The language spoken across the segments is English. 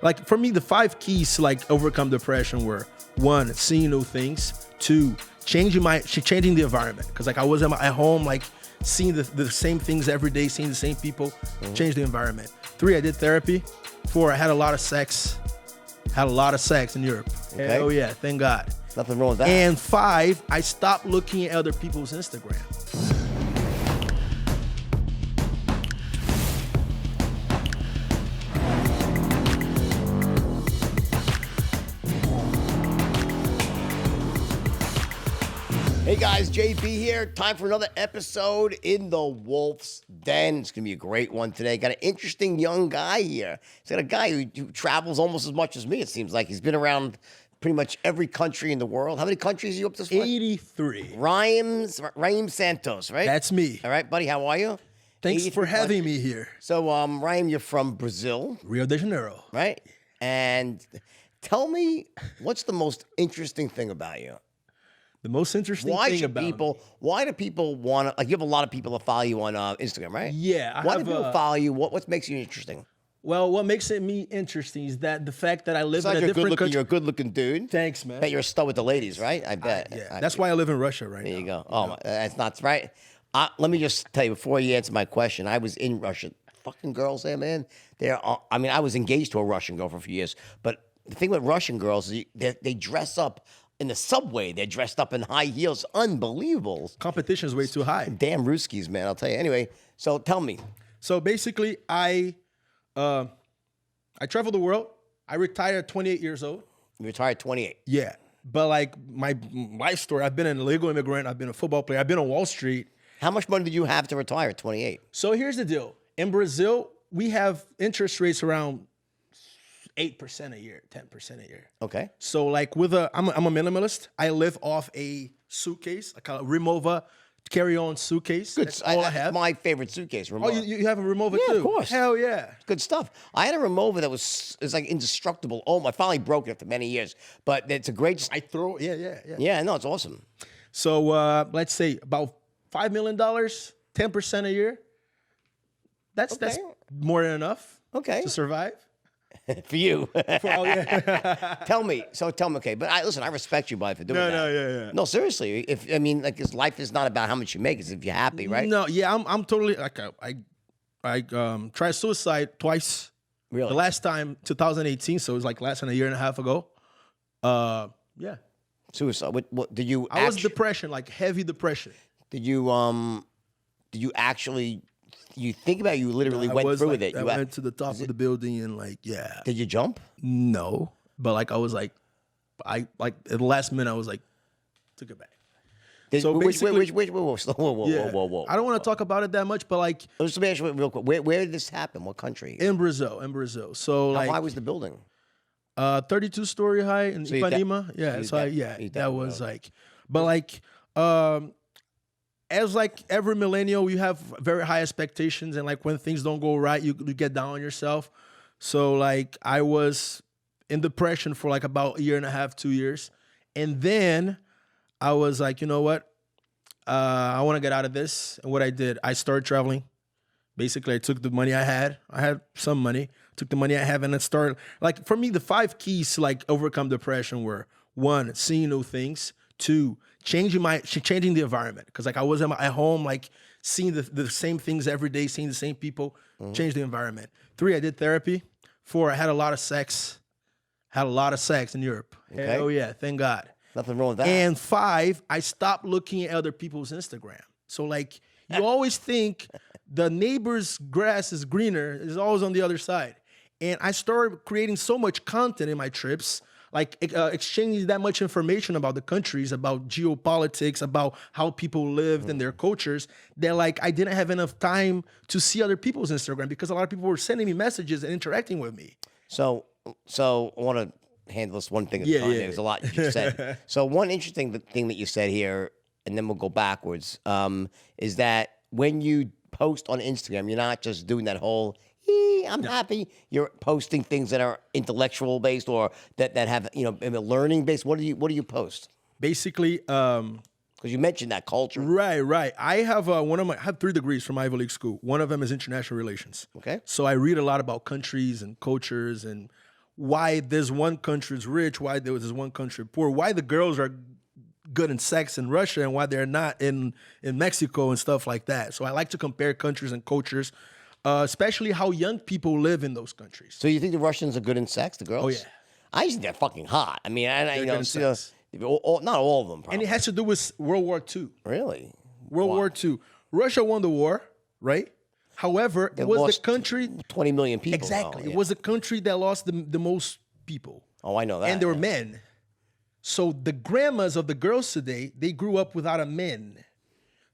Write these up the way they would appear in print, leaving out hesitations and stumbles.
like for me, the 5 keys to like overcome depression were: 1, seeing new things; 2, changing the environment. Cause like I was at home, like seeing the same things every day, seeing the same people. Change the environment. 3, I did therapy. 4, I had a lot of sex. Had a lot of sex in Europe. Okay. Oh yeah, thank God. Nothing wrong with that. And 5, I stopped looking at other people's Instagram. Hey guys, JB here. Time for another episode in the Wolf's Den. It's going to be a great one today. Got an interesting young guy here. He's got a guy who travels almost as much as me, it seems like. He's been around pretty much every country in the world. How many countries are you up to? 83. Raiam Santos, right? That's me. All right, buddy, how are you? Thanks for having me here. So, Raiam, you're from Brazil, Rio de Janeiro. right? And tell me, what's the most interesting thing about you? The most interesting Why thing do about people want to, like, you have a lot of people that follow you on Instagram, right? Yeah. Why do people follow you? What makes you interesting? Well, what makes me interesting is that the fact that I live Besides in a different country. You're a good-looking dude. Thanks, man. Bet you're a stud with the ladies, right? I bet. Yeah, that's why I live in Russia right now. There you go. Oh, that's not right. Let me just tell you, before you answer my question, I was in Russia. Fucking girls there, man. I mean, I was engaged to a Russian girl for a few years. But the thing with Russian girls is they dress up in the subway. They're dressed up in high heels. Unbelievable. Competition is way too high. Damn Ruskies, man. I'll tell you. Anyway, so tell me. So basically, I travel the world. I retired at 28 years old. You retired at 28. Yeah. But like my life story, I've been an illegal immigrant. I've been a football player. I've been on Wall Street. How much money did you have to retire at 28? So here's the deal. In Brazil, we have interest rates around 8% a year, 10% a year. Okay. So like I'm a minimalist. I live off a suitcase, like a Remova carry-on suitcase. Good. That's all I have. My favorite suitcase. Oh, Remova. you have a Remova Yeah, too? of course. Hell yeah. Good stuff. I had a Remova that was like indestructible. Oh, I finally broke it after many years. But it's a great. Yeah. Yeah, no, it's awesome. So let's say about $5 million, 10% a year. That's more than enough. Okay. To survive. For you. Oh yeah. Tell me. Okay. But listen, I respect you, buddy, for doing that. Yeah. No, seriously. Because life is not about how much you make. It's if you're happy, right? No, yeah, I'm totally like I tried suicide twice. Really? The last time 2018, so it was like less than a year and a half ago. Yeah. Suicide. What did you? I was depression, like heavy depression. Did you actually? You think about it, you literally went through with it. I went to the top of the building and like, yeah. Did you jump? No, but like I was like, at the last minute I was like, took it back. So basically, whoa. I don't want to talk about it that much, but like, just let me ask you real quick. Where did this happen? What country? In Brazil. So how high was the building? 32-story high in Ipanema. That was like, but like, as like every millennial, you have very high expectations, and like when things don't go right, you get down on yourself. So like I was in depression for like about a year and a half, 2 years, and then I was like, you know what? I want to get out of this. And what I did, I started traveling. Basically, I took the money I had. I had some money. Took the money I have, and then started like for me, the 5 keys to like overcome depression were: 1, seeing new things; 2, changing the environment, because like I was at home, like seeing the same things every day, seeing the same people. Change the environment. 3, I did therapy. 4, I had a lot of sex. Had a lot of sex in Europe. Okay. Oh yeah, thank God. Nothing wrong with that. And 5, I stopped looking at other people's Instagram. So like you always think the neighbor's grass is greener, is always on the other side. And I started creating so much content in my trips, like exchanging that much information about the countries, about geopolitics, about how people lived and their cultures, that like I didn't have enough time to see other people's Instagram because a lot of people were sending me messages and interacting with me. So I want to handle this one thing at a time. There's a lot you just said. So one interesting thing that you said here, and then we'll go backwards, is that when you post on Instagram, you're not just doing that whole I'm happy. You're posting things that are intellectual based or that have learning based. What do you post? Basically, because you mentioned that culture. Right. I have I have 3 degrees from Ivy League school. One of them is international relations. Okay. So I read a lot about countries and cultures, and why this one country is rich, why there was this one country poor, why the girls are good in sex in Russia and why they're not in Mexico and stuff like that. So I like to compare countries and cultures, especially how young people live in those countries. So you think the Russians are good in sex, the girls? Oh, yeah. I think they're fucking hot. I mean, you know, sex. not all of them, probably. And it has to do with World War II. Really? World War II. Russia won the war, right? However, it was the country... 20 million people. Exactly. Though, yeah. It was the country that lost the most people. Oh, I know that. And they were men. So the grandmas of the girls today, they grew up without a man.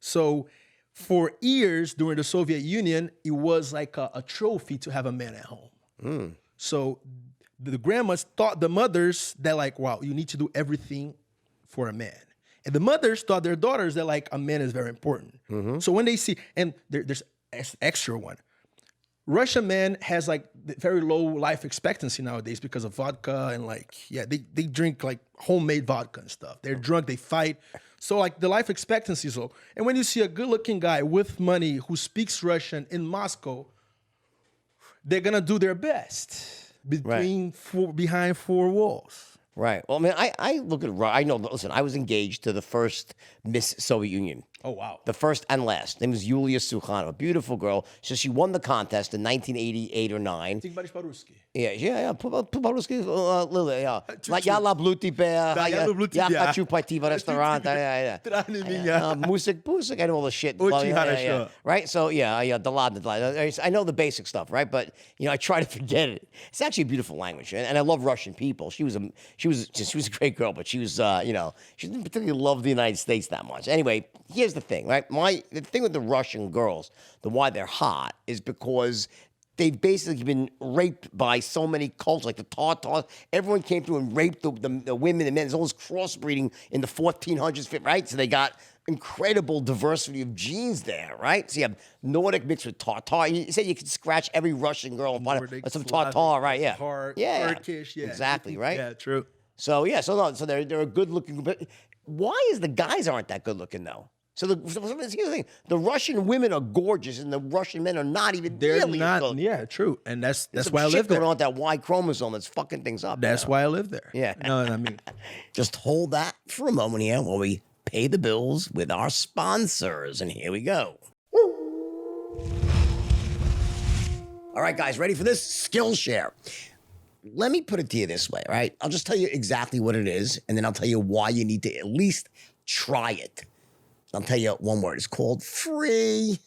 So for years during the Soviet Union, it was like a trophy to have a man at home. So the grandmas taught the mothers that like, wow, you need to do everything for a man. And the mothers taught their daughters that like a man is very important. So when they see, and there's extra one. Russian man has like very low life expectancy nowadays because of vodka and like, yeah, they drink like homemade vodka and stuff. They're drunk, they fight. So like the life expectancy is low. And when you see a good looking guy with money who speaks Russian in Moscow, they're gonna do their best behind four walls. Right. Well, I mean, I look at, I know, listen, I was engaged to the first Miss Soviet Union. Oh, wow. The first and last. Her name was Yulia Sukhanova, a beautiful girl. So she won the contest in 1988 or 9. Yeah. По-русски, yeah. Я люблю тебя. Я хочу пойти в ресторан. Musik, I know all the shit. Right? So, yeah, I know the basic stuff, right? But, you know, I try to forget it. It's actually a beautiful language. And I love Russian people. She was a great girl, but she was, you know, she didn't particularly love the United States that much. Anyway, here's the thing, right? The thing with the Russian girls, why they're hot, is because they've basically been raped by so many cultures, like the Tartars. Everyone came through and raped the women and men. There's all this crossbreeding in the 1400s, right? So they got incredible diversity of genes there, right? So you have Nordic mixed with Tartar. You said you could scratch every Russian girl and find some Tartar, right? Yeah. Turkish, yeah. Exactly, right? Yeah, true. So, yeah, so they're a good-looking... Why is the guys aren't that good-looking, though? So here's the thing: the Russian women are gorgeous, and the Russian men are not even. They're really not. good. Yeah, true, and that's why I live live there. there. On that Y chromosome that's fucking things up. That's why I live there. Yeah. No, I mean, just hold that for a moment here while we pay the bills with our sponsors, and here we go. All right, guys, ready for this? Skillshare. Let me put it to you this way, right? I'll just tell you exactly what it is, and then I'll tell you why you need to at least try it. I'll tell you one word. It's called free.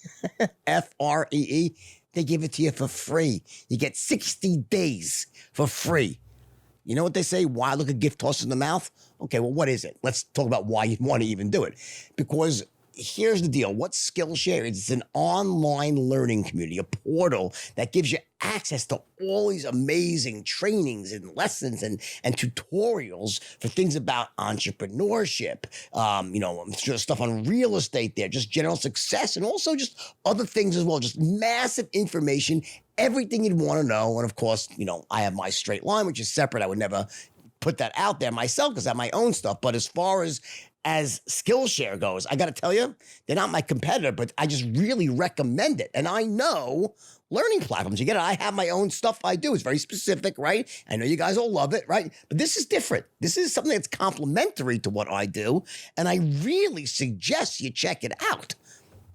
Free. They give it to you for free. You get 60 days for free. You know what they say? Why look a gift horse in the mouth? Okay, well, what is it? Let's talk about why you want to even do it. Because here's the deal. What Skillshare is, it's an online learning community, a portal that gives you access to all these amazing trainings and lessons and tutorials for things about entrepreneurship, you know, stuff on real estate there, just general success, and also just other things as well, just massive information, everything you'd want to know. And of course, you know, I have my straight line, which is separate. I would never put that out there myself because I have my own stuff. But as far as Skillshare goes, I got to tell you, they're not my competitor, but I just really recommend it. And I know learning platforms, you get it. I have my own stuff I do. It's very specific, right? I know you guys all love it, right? But this is different. This is something that's complementary to what I do. And I really suggest you check it out.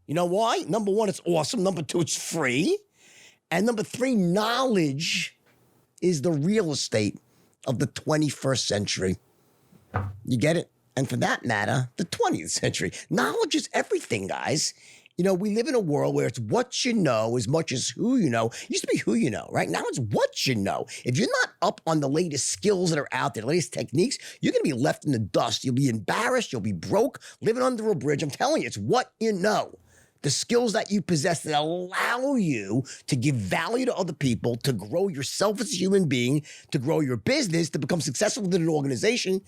You know why? Number one, it's awesome. Number two, it's free. And number three, knowledge is the real estate of the 21st century. You get it? And for that matter, the 20th century. Knowledge is everything, guys. You know, we live in a world where it's what you know as much as who you know. It used to be who you know, right? Now it's what you know. If you're not up on the latest skills that are out there, the latest techniques, you're going to be left in the dust. You'll be embarrassed. You'll be broke, living under a bridge. I'm telling you, it's what you know. The skills that you possess that allow you to give value to other people, to grow yourself as a human being, to grow your business, to become successful within an organization.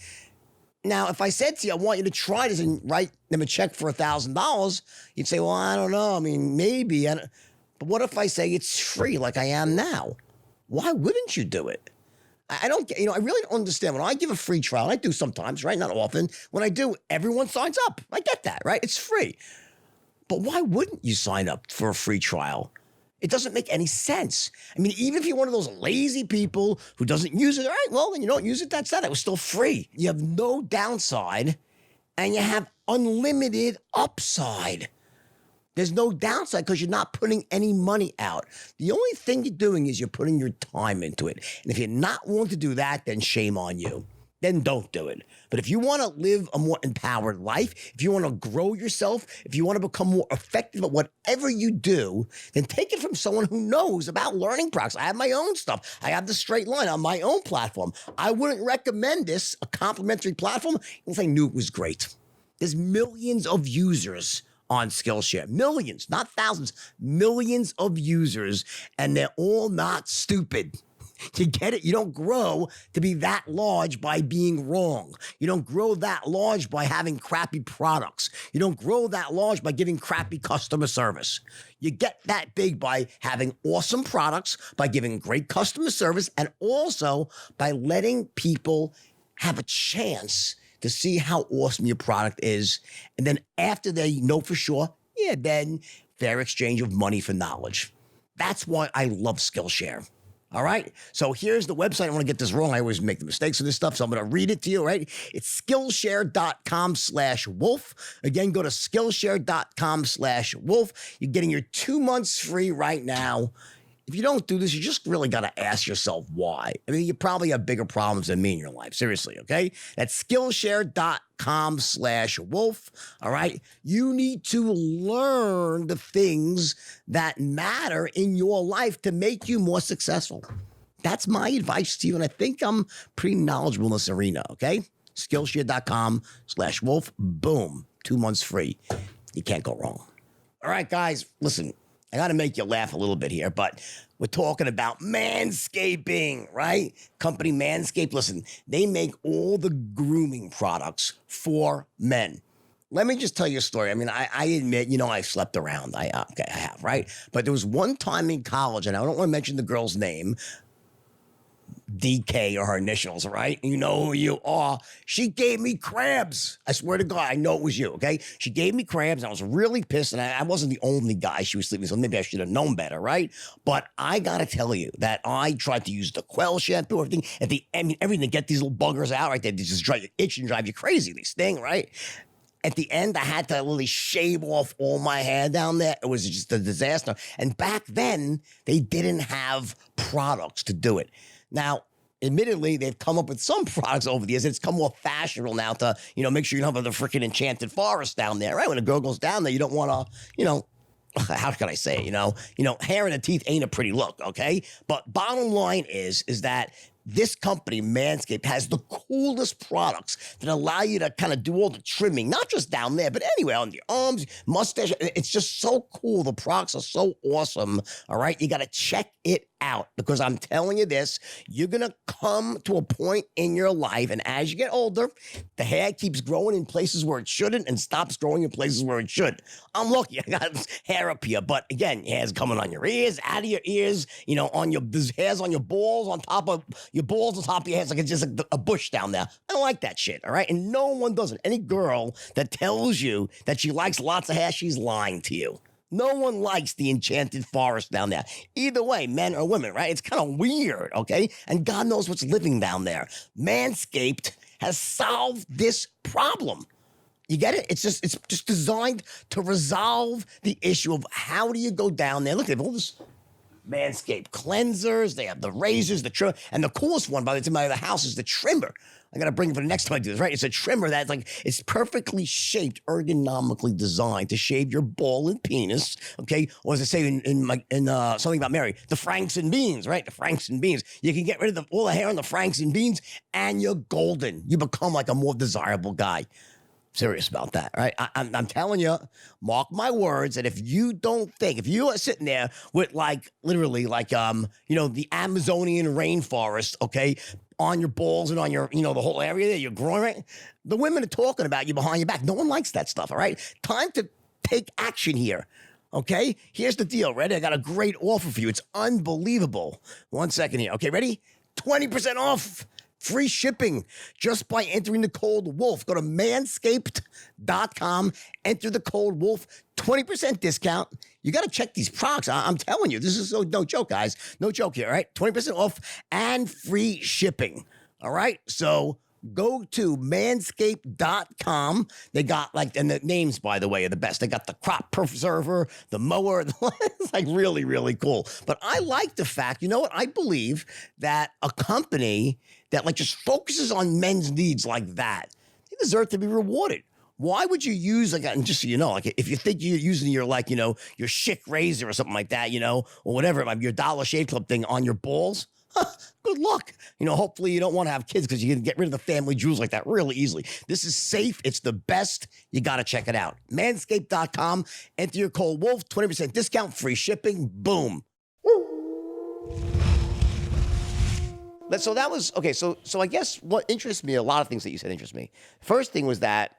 Now, if I said to you, I want you to try this and write them a check for $1,000, you'd say, well, I don't know. I mean, maybe. But what if I say it's free like I am now? Why wouldn't you do it? I don't get, you know, I really don't understand. When I give a free trial, and I do sometimes, right? Not often. When I do, everyone signs up. I get that, right? It's free. But why wouldn't you sign up for a free trial? It doesn't make any sense. I mean, even if you're one of those lazy people who doesn't use it, all right, well, then you don't use it, that's that. It was still free. You have no downside, and you have unlimited upside. There's no downside because you're not putting any money out. The only thing you're doing is you're putting your time into it. And if you're not willing to do that, then shame on you. Then don't do it. But if you want to live a more empowered life, if you want to grow yourself, if you want to become more effective at whatever you do, then take it from someone who knows about learning products. I have my own stuff. I have the Straight Line on my own platform. I wouldn't recommend this, a complimentary platform, unless I knew it was great. There's millions of users on Skillshare. Millions, not thousands, millions of users, and they're all not stupid. You get it? You don't grow to be that large by being wrong. You don't grow that large by having crappy products. You don't grow that large by giving crappy customer service. You get that big by having awesome products, by giving great customer service, and also by letting people have a chance to see how awesome your product is. And then after they know for sure, then fair exchange of money for knowledge. That's why I love Skillshare. All right. So here's the website. I want to get this wrong. I always make the mistakes with this stuff. So I'm going to read it to you, right? It's Skillshare.com/wolf. Again, go to Skillshare.com/wolf. You're getting your 2 months free right now. If you don't do this, you just really got to ask yourself why. I mean, you probably have bigger problems than me in your life. Seriously, okay? That's Skillshare.com/wolf. All right? You need to learn the things that matter in your life to make you more successful. That's my advice to you, and I think I'm pretty knowledgeable in this arena, okay? Skillshare.com/wolf. Boom. 2 months free. You can't go wrong. All right, guys, listen. I got to make you laugh a little bit here, but we're talking about manscaping, right? Company Manscaped, listen, they make all the grooming products for men. Let me just tell you a story. I mean, I admit, I've slept around. I have, right? But there was one time in college, and I don't want to mention the girl's name, DK or her initials, right? You know who you are. She gave me crabs. I swear to God, I know it was you, okay? She gave me crabs, and I was really pissed, and I wasn't the only guy she was sleeping with, so maybe I should have known better, right? But I got to tell you that I tried to use the Quell shampoo, everything, everything to get these little buggers out, right? They just drive you itch and drive you crazy, they sting, right? At the end, I had to literally shave off all my hair down there. It was just a disaster. And back then, they didn't have products to do it. Now, admittedly, they've come up with some products over the years. It's come more fashionable now to, make sure you don't have the freaking enchanted forest down there, right? When a girl goes down there, you don't want to, how can I say it? Hair in the teeth ain't a pretty look, okay? But bottom line is that this company, Manscaped, has the coolest products that allow you to kind of do all the trimming, not just down there, but anywhere on your arms, mustache. It's just so cool. The products are so awesome. All right. You got to check it out because I'm telling you this, you're going to come to a point in your life. And as you get older, the hair keeps growing in places where it shouldn't and stops growing in places where it should. I'm lucky. I got hair up here, but again, hair's coming on your ears, out of your ears, there's hairs on your balls, on top of your balls, on top of your head. It's like it's just like a bush down there. I don't like that shit. All right. And no one does it. Any girl that tells you that she likes lots of hair, she's lying to you. No one likes the enchanted forest down there. Either way, men or women, right? It's kind of weird, okay? And God knows what's living down there. Manscaped has solved this problem. You get it? It's just designed to resolve the issue of how do you go down there. Look, they have all this Manscaped cleansers. They have the razors, the trimmer. And the coolest one, by the time I the house, is the trimmer. I got to bring it for the next time I do this, right? It's a trimmer that's it's perfectly shaped, ergonomically designed to shave your ball and penis, okay? Or as I say in Something About Mary, the Franks and Beans, right? The Franks and Beans. You can get rid of all the hair on the Franks and Beans, and you're golden. You become like a more desirable guy. Serious about that, right? I'm telling you, mark my words, that if you are sitting there with literally the Amazonian rainforest, okay, on your balls and on your, the whole area there, you're growing, right? The women are talking about you behind your back. No one likes that stuff, all right? Time to take action here, okay? Here's the deal, ready? I got a great offer for you. It's unbelievable. 1 second here. Okay, ready? 20% off. free shipping just by entering the code WOLF. Go to manscaped.com, enter the code WOLF, 20% discount. You got to check these products. I'm telling you, this is no joke, guys. No joke here, all right? 20% off and free shipping, all right? So go to manscaped.com. They got and the names, by the way, are the best. They got the crop preserver, the mower. It's really, really cool. But I like the fact, you know what? I believe that a company that just focuses on men's needs like that, they deserve to be rewarded. Why would you use and just so you know, if you think you're using your your Schick razor or something like that, or whatever, your Dollar Shave Club thing on your balls, good luck. Hopefully you don't want to have kids because you can get rid of the family jewels like that really easily. This is safe. It's the best. You got to check it out. Manscaped.com. Enter your code WOLF, 20% discount, free shipping. Boom. So that was, okay, so I guess what interests me, a lot of things that you said interest me. First thing was that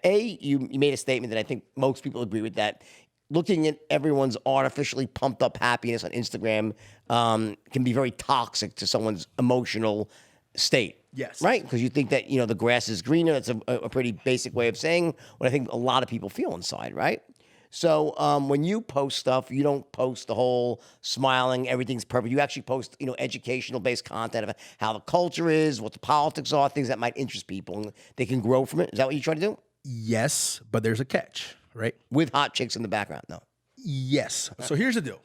you made a statement that I think most people agree with, that looking at everyone's artificially pumped up happiness on Instagram can be very toxic to someone's emotional state. Yes. Right? Because you think that, the grass is greener. That's a pretty basic way of saying what I think a lot of people feel inside, right? So when you post stuff, you don't post the whole smiling, everything's perfect. You actually post, educational-based content about how the culture is, what the politics are, things that might interest people, and they can grow from it. Is that what you try to do? Yes, but there's a catch, right? With hot chicks in the background, no. Yes. So here's the deal.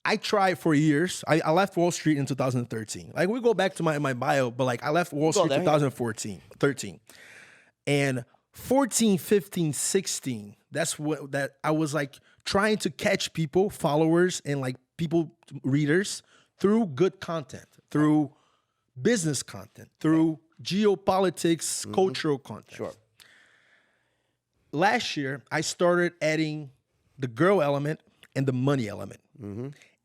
I tried for years. I left Wall Street in 2013. We go back to my bio, but I left Wall Street in 13. And 14, 15, 16, that I was trying to catch people, followers, and people, readers, through good content, through business content, through geopolitics, cultural content. Sure. Last year, I started adding the girl element and the money element.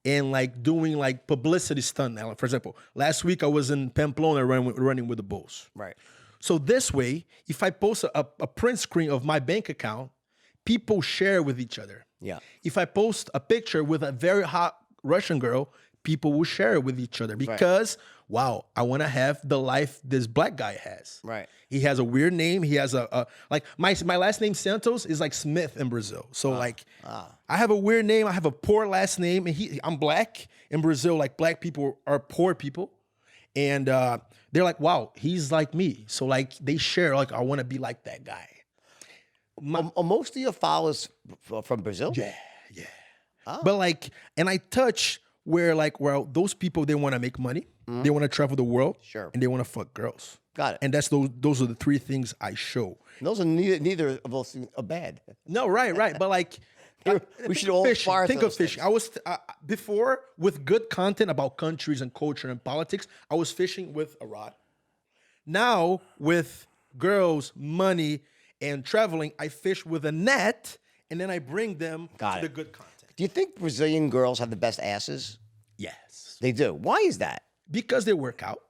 And doing publicity stunt element. For example, last week I was in Pamplona running with the Bulls. Right. So this way, if I post a print screen of my bank account, people share with each other. Yeah. If I post a picture with a very hot Russian girl, people will share it with each other because, wow, I want to have the life this black guy has. Right. He has a weird name. He has my last name Santos is Smith in Brazil. So I have a weird name. I have a poor last name, and I'm black in Brazil. Black people are poor people, and they're like, wow, he's like me. So they share I want to be like that guy. Are most of your followers from Brazil? Yeah. Oh. But and I touch where those people, they want to make money, they want to travel the world, sure, and they want to fuck girls. Got it. And that's those are the three things I show. Those are neither of those things are bad. No, right. But we should all think of fishing. I was before with good content about countries and culture and politics. I was fishing with a rod. Now with girls, money, and traveling, I fish with a net, and then I bring them to the good content. Do you think Brazilian girls have the best asses? Yes, they do. Why is that? Because they work out.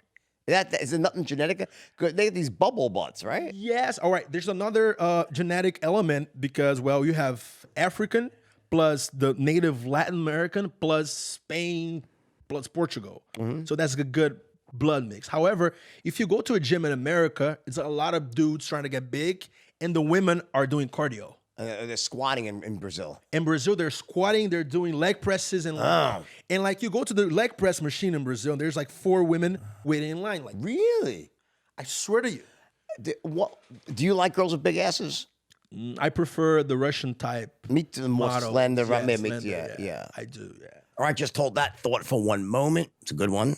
Is there nothing genetic? They have these bubble butts, right? Yes. All right. There's another genetic element because, you have African plus the native Latin American plus Spain plus Portugal. So that's a good blood mix. However, if you go to a gym in America, it's a lot of dudes trying to get big, and the women are doing cardio. They're squatting in Brazil. In Brazil, they're squatting, they're doing leg presses, and you go to the leg press machine in Brazil, and there's 4 women waiting in line. Really? I swear to you. Do you like girls with big asses? I prefer the Russian type. Me too, the more slender. Yeah, I do. Yeah. All right, just hold that thought for one moment. It's a good one.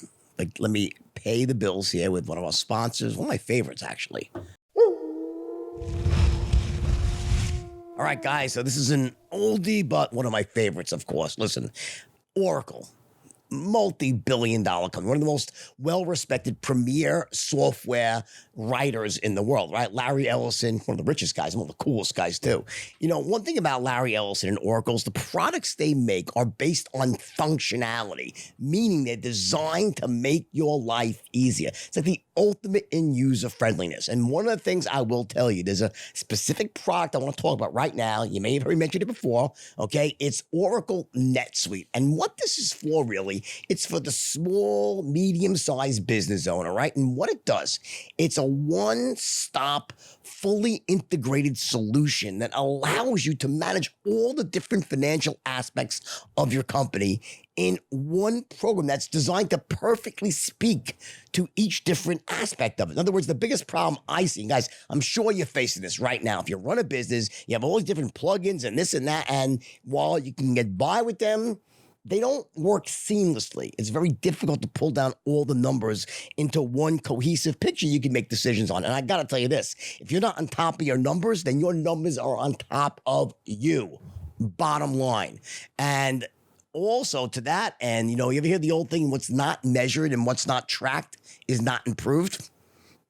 Let me pay the bills here with one of our sponsors, one of my favorites, actually. All right, guys, so this is an oldie, but one of my favorites, of course. Listen, Oracle, multi-billion-dollar company, one of the most well-respected premier software writers in the world, right? Larry Ellison, one of the richest guys, one of the coolest guys, too. One thing about Larry Ellison and Oracle is the products they make are based on functionality, meaning they're designed to make your life easier. It's the ultimate in user friendliness. And one of the things I will tell you, there's a specific product I want to talk about right now. You may have already mentioned it before, okay? It's Oracle NetSuite. And what this is for, really, everybody. It's for the small, medium-sized business owner, right? And what it does, it's a one-stop, fully integrated solution that allows you to manage all the different financial aspects of your company in one program that's designed to perfectly speak to each different aspect of it. In other words, the biggest problem I see, and guys, I'm sure you're facing this right now. If you run a business, you have all these different plugins and this and that, and while you can get by with them, they don't work seamlessly. It's very difficult to pull down all the numbers into one cohesive picture you can make decisions on. And I got to tell you this, if you're not on top of your numbers, then your numbers are on top of you. Bottom line. And also to that end, you ever hear the old thing, what's not measured and what's not tracked is not improved?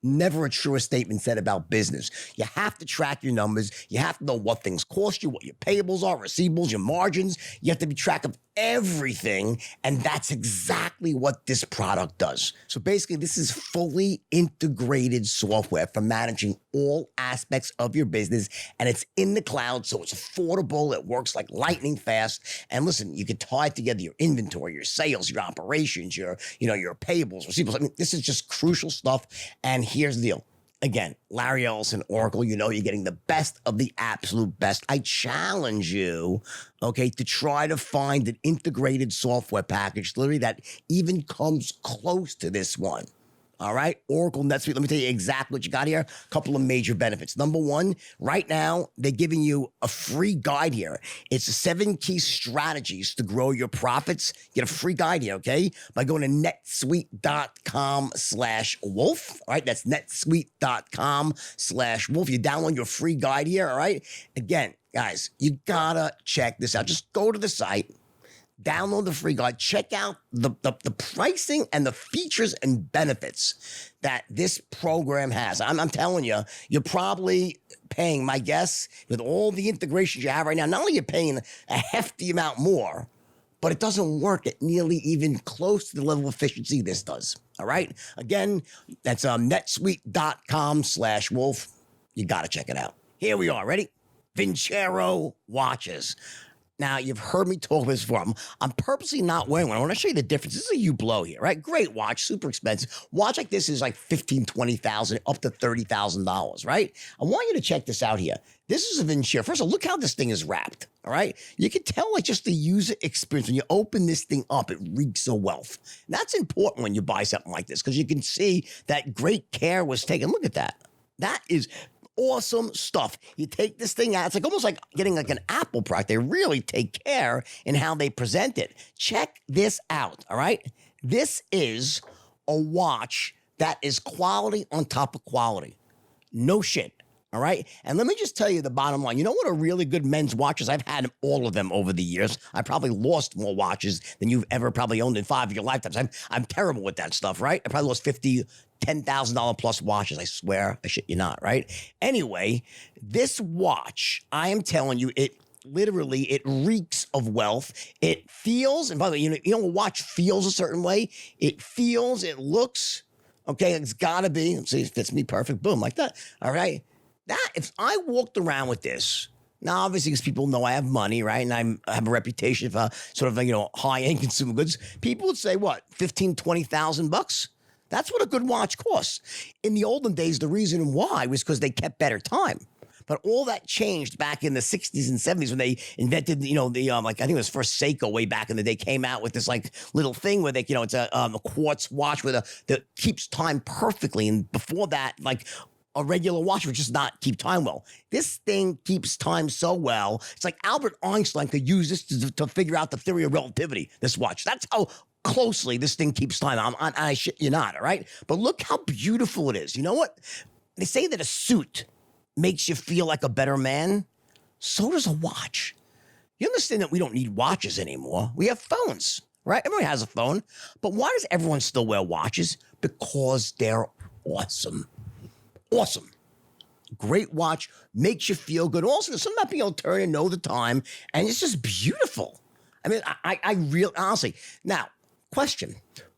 Never a truer statement said about business. You have to track your numbers. You have to know what things cost you, what your payables are, receivables, your margins. You have to be track of everything, and that's exactly what this product does. So basically, this is fully integrated software for managing all aspects of your business, and it's in the cloud, so it's affordable. It works like lightning fast. And listen, you can tie together your inventory, your sales, your operations, your payables, receivables. I mean, this is just crucial stuff. And here's the deal. Again, Larry Ellison, Oracle, you're getting the best of the absolute best. I challenge you, to try to find an integrated software package, literally, that even comes close to this one. All right, Oracle NetSuite, let me tell you exactly what you got here. A couple of major benefits. Number one, right now, they're giving you a free guide here. It's 7 key strategies to grow your profits. Get a free guide here, okay? By going to netsuite.com/wolf. All right, that's netsuite.com/wolf. You download your free guide here, all right? Again, guys, you gotta check this out. Just go to the site. Download the free guide. Check out the pricing and the features and benefits that this program has. I'm telling you, you're probably paying, my guess, with all the integrations you have right now, not only you're paying a hefty amount more, but it doesn't work at nearly even close to the level of efficiency this does. All right? Again, that's netsuite.com/wolf. You got to check it out. Here we are. Ready? Vincero watches. Now, you've heard me talk about this before. I'm purposely not wearing one. I want to show you the difference. This is a Hublot here, right? Great watch, super expensive. Watch like this is like $15,000, $20,000, up to $30,000, right? I want you to check this out here. This is a Vincero. First of all, look how this thing is wrapped, all right? You can tell like just the user experience. When you open this thing up, it reeks of wealth. And that's important when you buy something like this because you can see that great care was taken. Look at that. That is awesome stuff. You take this thing out. It's like almost like getting like an Apple product. They really take care in how they present it. Check this out, all right? This is a watch that is quality on top of quality. No shit, all right? And let me just tell you the bottom line. You know what a really good men's watch is? I've had all of them over the years. I probably lost more watches than you've ever probably owned in 5 of your lifetimes. I'm terrible with that stuff, right? I probably lost $10,000 plus watches. I swear, I shit you not, right? Anyway, this watch, I am telling you, it reeks of wealth. It feels, and by the way, a watch feels a certain way. It feels, it looks, okay, it's gotta be, see, it fits me perfect, boom, like that, all right? That, if I walked around with this, now, obviously, because people know I have money, right? And I have a reputation for sort of, high-end consumer goods. People would say, what, $15,000, $20,000? That's what a good watch costs. In the olden days, the reason why was because they kept better time. But all that changed back in the 60s and 70s when they invented, I think it was first Seiko way back in the day, came out with this like little thing where it's a quartz watch that keeps time perfectly. And before that, like a regular watch would just not keep time well. This thing keeps time so well. It's like Albert Einstein could use this to figure out the theory of relativity, this watch. That's how closely this thing keeps time. I shit you not, all right? But look how beautiful it is. You know what? They say that a suit makes you feel like a better man. So does a watch. You understand that we don't need watches anymore. We have phones, right? Everyone has a phone. But why does everyone still wear watches? Because they're awesome. Awesome. Great watch, makes you feel good. Also, there's something about being able to turn and know the time, and it's just beautiful. I mean, I really, honestly. Now, question,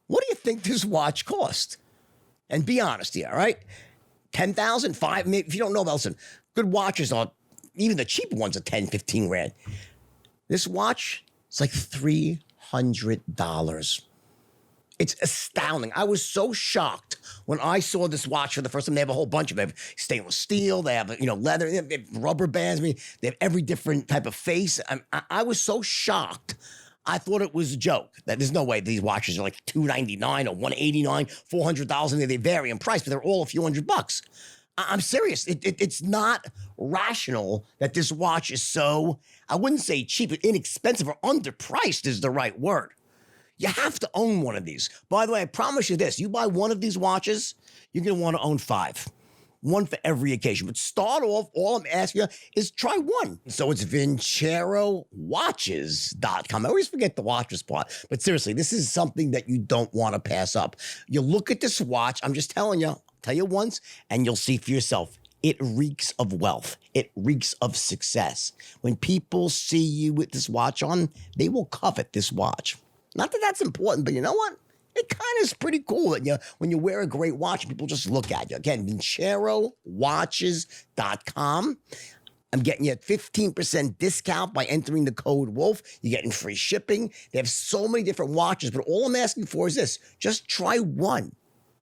what do you think this watch cost? And be honest here, all right? 10,000, 5, maybe, if you don't know, listen, good watches are, even the cheaper ones are 10, 15 grand. This watch, it's like $300. $500. It's astounding. I was so shocked when I saw this watch for the first time. They have a whole bunch of them. They have stainless steel. They have, leather. They have rubber bands. I mean, they have every different type of face. I was so shocked. I thought it was a joke. That there's no way these watches are like $299 or $189, $400,000. They vary in price, but they're all a few $100. I'm serious. It's not rational that this watch is so, I wouldn't say cheap, but inexpensive or underpriced is the right word. You have to own one of these. By the way, I promise you this. You buy one of these watches, you're going to want to own 5. One for every occasion. But start off, all I'm asking you is try one. So it's VinceroWatches.com. I always forget the watches part. But seriously, this is something that you don't want to pass up. You look at this watch, I'm just telling you, I'll tell you once, and you'll see for yourself. It reeks of wealth. It reeks of success. When people see you with this watch on, they will covet this watch. Not that that's important, but you know what? It kind of is pretty cool that when you wear a great watch, people just look at you. Again, VinceroWatches.com. I'm getting you a 15% discount by entering the code WOLF. You're getting free shipping. They have so many different watches, but all I'm asking for is this. Just try one.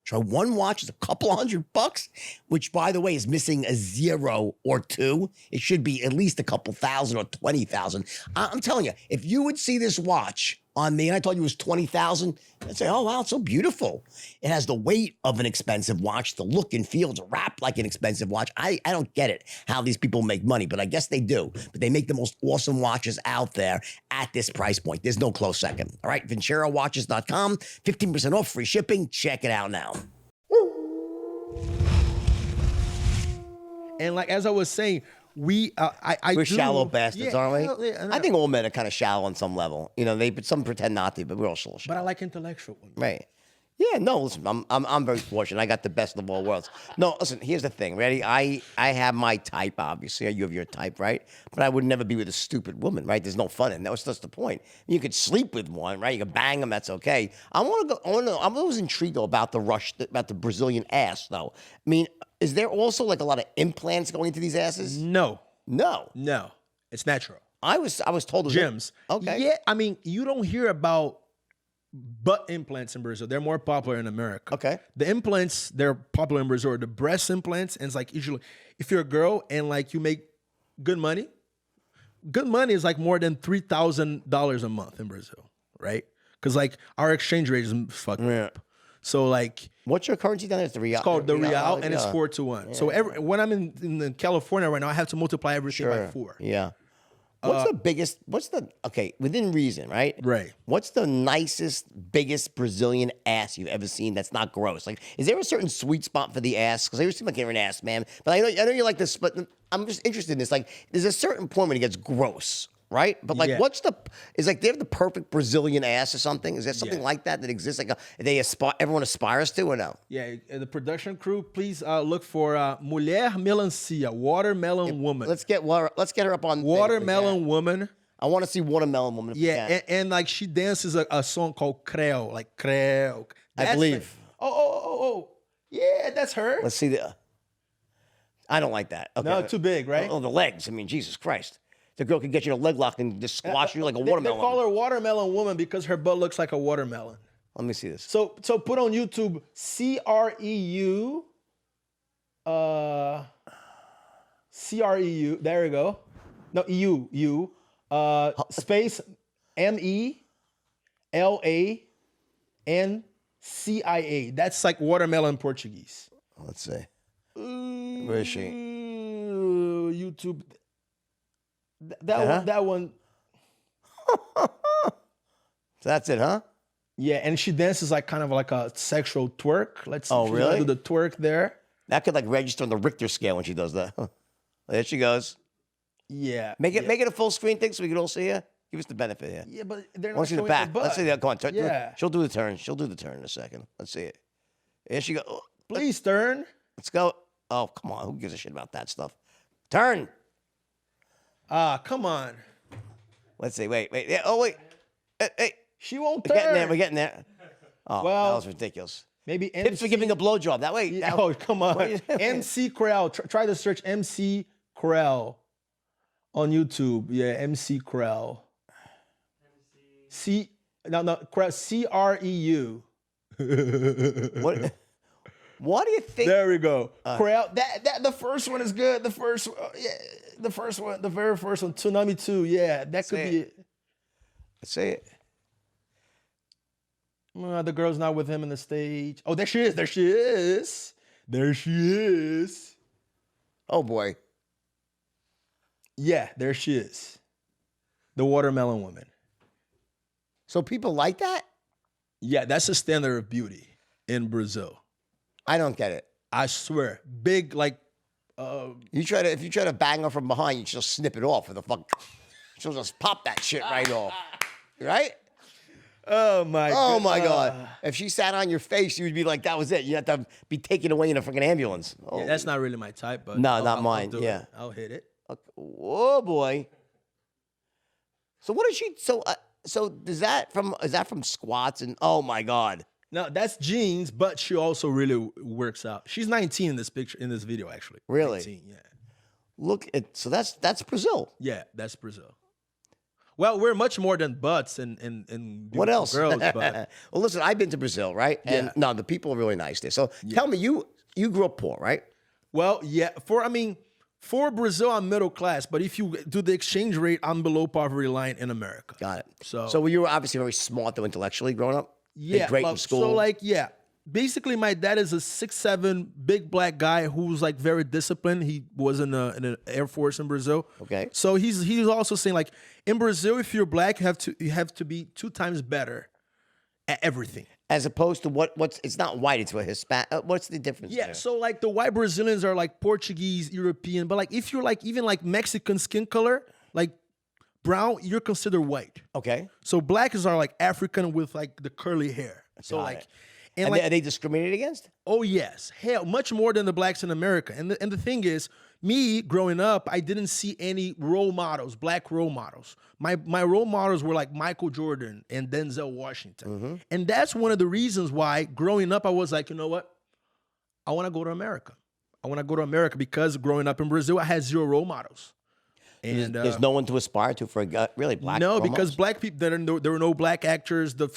Try one watch. It's a couple $100, which, by the way, is missing a 0 or 2. It should be at least a couple thousand or 20,000. I'm telling you, if you would see this watch on me, and I told you it was 20,000, I'd say, oh, wow, it's so beautiful. It has the weight of an expensive watch, the look and feel. It's wrapped like an expensive watch. I don't get it, how these people make money, but I guess they do. But they make the most awesome watches out there at this price point. There's no close second. All right, VinceroWatches.com, 15% off, free shipping. Check it out now. And like, as I was saying, we're shallow bastards, aren't we? I think all men are kind of shallow on some level. Some pretend not to, but we're all shallow. But I like intellectual ones. Right. Yeah, no, listen, I'm very fortunate. I got the best of all worlds. No, listen, here's the thing. Ready? I have my type, obviously. You have your type, right? But I would never be with a stupid woman, right? There's no fun in that. That's just the point. You could sleep with one, right? You could bang them, that's okay. I'm always intrigued though about the Brazilian ass, though. I mean, is there also like a lot of implants going into these asses? No. No. It's natural. I was told it was Gyms. Okay. Yeah, I mean, you don't hear about butt implants in Brazil. They're more popular in America. Okay. The implants, they're popular in Brazil, are the breast implants. And it's like usually, if you're a girl and like you make good money is like more than $3,000 a month in Brazil, right? Because like our exchange rate is fucked up. So like, what's your currency down there? It's the real. It's called the real, and it's 4-1. Yeah. So when I'm in California right now, I have to multiply everything by 4. Yeah. Within reason, right? Right. What's the nicest, biggest Brazilian ass you've ever seen that's not gross? Like, is there a certain sweet spot for the ass? Because I always seem like you're an ass, man. But I know you like this, but I'm just interested in this. Like, there's a certain point when it gets gross, right? But like, is like they have the perfect Brazilian ass or something? Is there something like that exists? Like everyone aspires to or no? Yeah, the production crew, please look for Mulher Melancia, watermelon woman. Let's get her up on watermelon woman. I want to see watermelon woman. And like she dances a song called Creo, like Creo. I believe. Like, yeah, that's her. Let's see I don't like that. Okay. No, too big, right? Oh, the legs. I mean, Jesus Christ. The girl can get you in a leg lock and just squash you like a watermelon. They call her watermelon woman because her butt looks like a watermelon. Let me see this. So put on YouTube CREU. CREU. There you go. No, EU. Space MELANCIA. That's like watermelon Portuguese. Let's see. Where is she? YouTube. That one. So that's it, huh? Yeah, and she dances like kind of like a sexual twerk. Let's see if really? do the twerk there. That could like register on the Richter scale when she does that. There she goes. Yeah. Make it a full screen thing so we can all see her. Give us the benefit here. Yeah, but they're not showing the back. Let's see that. Come on, turn. Yeah. She'll do the turn. She'll do the turn in a second. Let's see it. Here she goes. Oh, please turn. Let's go. Oh, come on. Who gives a shit about that stuff? Turn. Come on. Let's see. Wait. Yeah. Oh, wait. Hey. She won't turn. We're getting there. Oh, that was ridiculous. Maybe tips for giving a blowjob. That way. Yeah, oh, come on. MC Corral. Try to search MC Corral on YouTube. Yeah, MC Corral. No, CREU. What do you think? There we go. Crowd. That the first one is good. The first, the first one, the very first one, Tsunami 2. Yeah, that could be it. Say it. The girl's not with him in the stage. Oh, there she is. There she is. There she is. Oh boy. Yeah, there she is. The watermelon woman. So people like that? Yeah, that's the standard of beauty in Brazil. I don't get it. I swear. Big, like... if you try to bang her from behind, you just snip it off with the fuck. She'll just pop that shit right off. Right? Oh my God. If she sat on your face, you would be like, that was it. You have to be taken away in a fucking ambulance. Yeah, that's not really my type, but... No, not mine. Yeah. I'll hit it. Okay. Oh boy. So what is she... So is that from squats and... Oh my God. No, that's jeans, but she also really works out. She's 19 in this picture, in this video, actually. Really? 19, yeah. Look at, so that's Brazil. Yeah, that's Brazil. Well, we're much more than butts and what else? Girls, but. Well, listen, I've been to Brazil, right? And yeah. no, the people are really nice there. So tell me, you grew up poor, right? Well, yeah. For Brazil, I'm middle class, but if you do the exchange rate, I'm below poverty line in America. Got it. So you were obviously very smart though intellectually growing up. Yeah, great in school. So basically my dad is a 6'7" big black guy who's like very disciplined. He was in an Air Force in Brazil. Okay. So he's also saying like in Brazil, if you're black, you have to be 2 times better at everything. As opposed to what's it's not white, it's a Hispanic. What's the difference? Yeah, there? so like the white Brazilians are like Portuguese, European, but like if you're like even like Mexican skin color, like brown, you're considered white. Okay. So black are like African with like the curly hair. So Got like, it. And are they discriminated against? Oh yes, hell, much more than the blacks in America. And the thing is, me growing up, I didn't see any role models, black role models. My role models were like Michael Jordan and Denzel Washington. Mm-hmm. And that's one of the reasons why growing up, I was like, you know what? I want to go to America. I want to go to America because growing up in Brazil, I had 0 role models. And there's no one to aspire to for a really black. No, almost. because black people, there were no black actors. The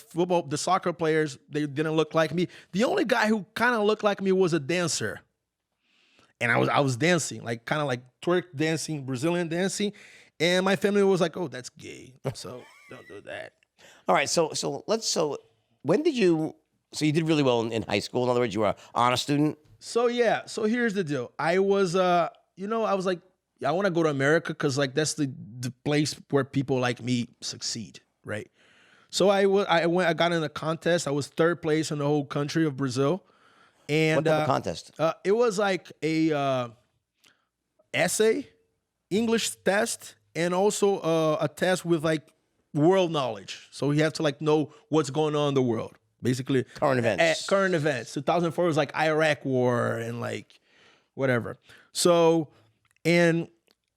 soccer players, they didn't look like me. The only guy who kind of looked like me was a dancer, and I was dancing, like kind of like twerk dancing, Brazilian dancing, and my family was like, "Oh, that's gay," so don't do that. All right, so when did you? So you did really well in high school. In other words, you were an honor student. So yeah, so here's the deal. I was, I was like, I want to go to America because like that's the place where people like me succeed, right? So I got in a contest. I was 3rd place in the whole country of Brazil, and what type of contest? It was like a essay, English test, and also a test with like world knowledge. So you have to like know what's going on in the world, basically Current events. Current events. 2004 was like Iraq War and like whatever. So. And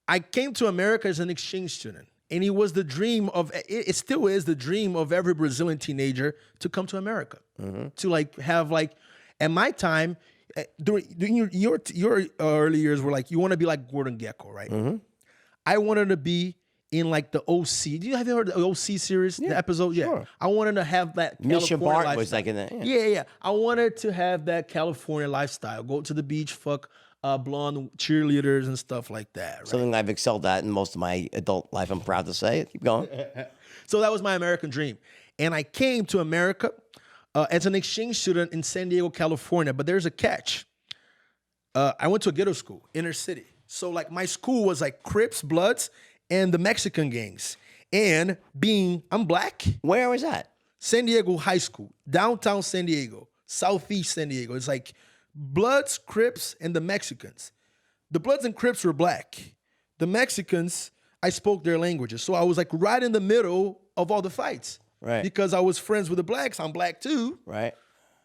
I came to America as an exchange student. And it was the dream of, it still is the dream of every Brazilian teenager to come to America. Mm-hmm. To like have like, at my time, during your early years were like, you want to be like Gordon Gekko, right? Mm-hmm. I wanted to be in like the OC. Have you heard the OC series, the episode? Sure. Yeah. I wanted to have that Misha California Bart lifestyle. was like in that. Yeah. I wanted to have that California lifestyle. Go to the beach, fuck blonde cheerleaders and stuff like that. Right? Something I've excelled at in most of my adult life. I'm proud to say. Keep going. So that was my American dream. And I came to America as an exchange student in San Diego, California. But there's a catch. I went to a ghetto school, inner city. So like my school was like Crips, Bloods, and the Mexican gangs. And I'm black. Where was that? San Diego High School, downtown San Diego, southeast San Diego. It's like Bloods, Crips, and the Mexicans. The Bloods and Crips were black. The Mexicans, I spoke their languages. So I was like right in the middle of all the fights. Right. Because I was friends with the blacks. I'm black too. Right.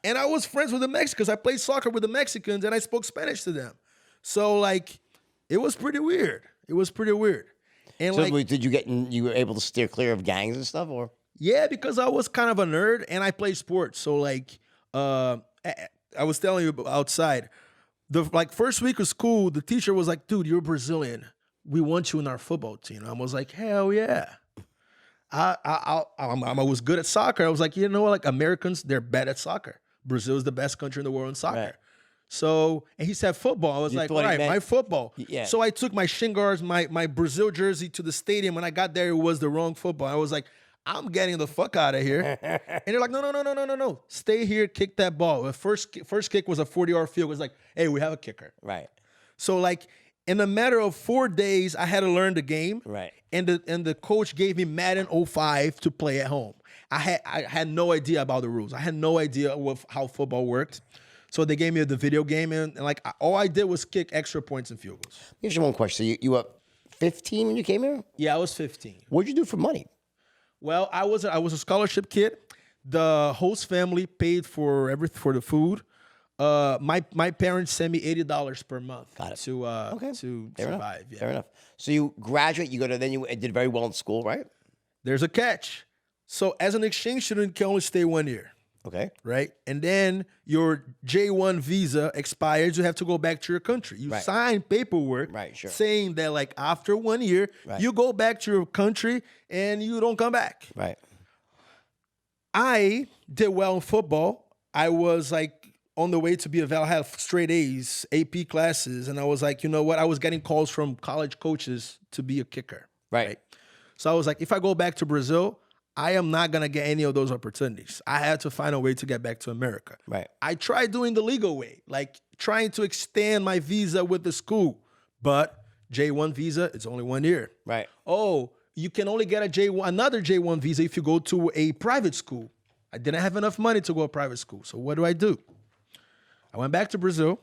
And I was friends with the Mexicans. I played soccer with the Mexicans and I spoke Spanish to them. So like, it was pretty weird. And so like, did you were able to steer clear of gangs and stuff, or? Yeah, because I was kind of a nerd and I played sports. So like, I was telling you outside, the like first week of school, the teacher was like, dude, you're Brazilian. We want you in our football team. I was like, hell yeah. I was good at soccer. I was like, you know what? Like Americans, they're bad at soccer. Brazil is the best country in the world in soccer. Right. So, and he said football. I was like, all right, my football. Yeah. So I took my shin guards, my Brazil jersey to the stadium. When I got there, it was the wrong football. I was like, I'm getting the fuck out of here. And they're like, no. Stay here, kick that ball. The first kick was a 40-yard field. It was like, hey, we have a kicker. Right. So like in a matter of 4 days, I had to learn the game. Right. And the coach gave me Madden 05 to play at home. I had no idea about the rules. I had no idea how football worked. So they gave me the video game, and like all I did was kick extra points and field goals. Here's one question. So you were 15 when you came here? Yeah, I was 15. What'd you do for money? Well, I was a scholarship kid. The host family paid for the food. My parents sent me $80 per month. Got it. To survive. Yeah. Fair enough. So you graduate, then you did very well in school, right? There's a catch. So as an exchange student, you can only stay 1 year. Okay. Right? And then your J1 visa expires. You have to go back to your country. You sign paperwork saying that like after 1 year, you go back to your country and you don't come back. Right. I did well in football. I was like on the way to be a val. I had straight A's, AP classes. And I was like, you know what? I was getting calls from college coaches to be a kicker. Right. So I was like, if I go back to Brazil, I am not going to get any of those opportunities. I had to find a way to get back to America. Right. I tried doing the legal way, like trying to extend my visa with the school. But J1 visa, it's only 1 year. Right. Oh, you can only get another J1 visa if you go to a private school. I didn't have enough money to go to private school. So what do? I went back to Brazil,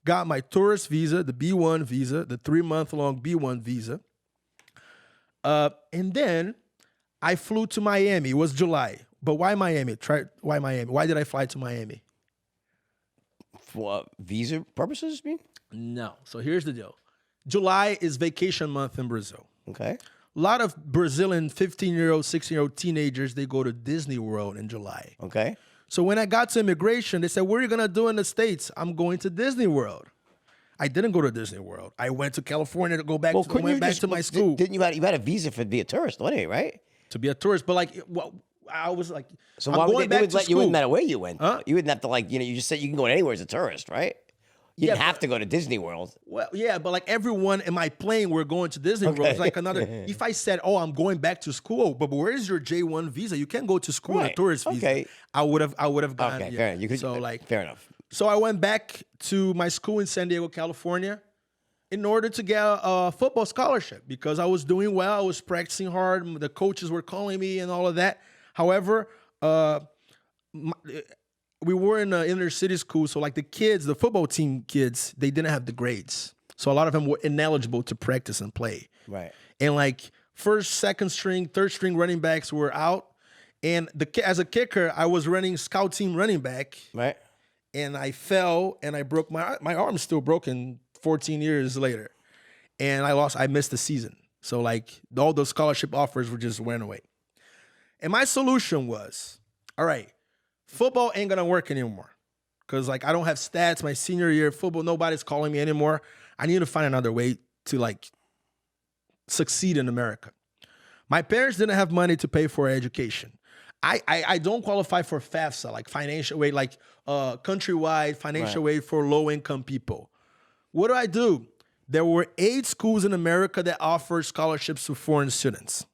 got my tourist visa, the B1 visa, the 3-month-long B1 visa. And then I flew to Miami. It was July. But why Miami? Why Miami? Why did I fly to Miami? For visa purposes, you mean? No. So here's the deal. July is vacation month in Brazil. Okay. A lot of Brazilian 15-year-old, 16-year-old teenagers, they go to Disney World in July. Okay. So when I got to immigration, they said, what are you going to do in the States? I'm going to Disney World. I didn't go to Disney World. I went to California to go back to my school. Didn't you had a visa to be a tourist, anyway, right? To be a tourist, but like, I was like, so why would they let you? Wouldn't matter where you went. Huh? You wouldn't have to you just said you can go anywhere as a tourist, right? You didn't have to go to Disney World. Well, yeah, but like everyone in my plane were going to Disney World. It's like another. If I said, "Oh, I'm going back to school," but where is your J1 visa? You can't go to school on a tourist visa. I would have gone. Okay, yeah. fair enough. Fair enough. So I went back to my school in San Diego, California, in order to get a football scholarship because I was doing well. I was practicing hard. The coaches were calling me and all of that. However, we were in an inner city school, so like the football team kids, they didn't have the grades. So a lot of them were ineligible to practice and play. Right. And like first, second string, third string running backs were out. And as a kicker, I was running scout team running back. Right. And I fell and I broke my arm's still broken 14 years later. And I missed the season. So like all those scholarship offers just went away. And my solution was, all right, football ain't gonna work anymore. Cause like I don't have stats my senior year of football, nobody's calling me anymore. I need to find another way to like succeed in America. My parents didn't have money to pay for education. I don't qualify for FAFSA, like financial aid, like countrywide financial aid for low-income people. What do? There were 8 schools in America that offered scholarships to foreign students.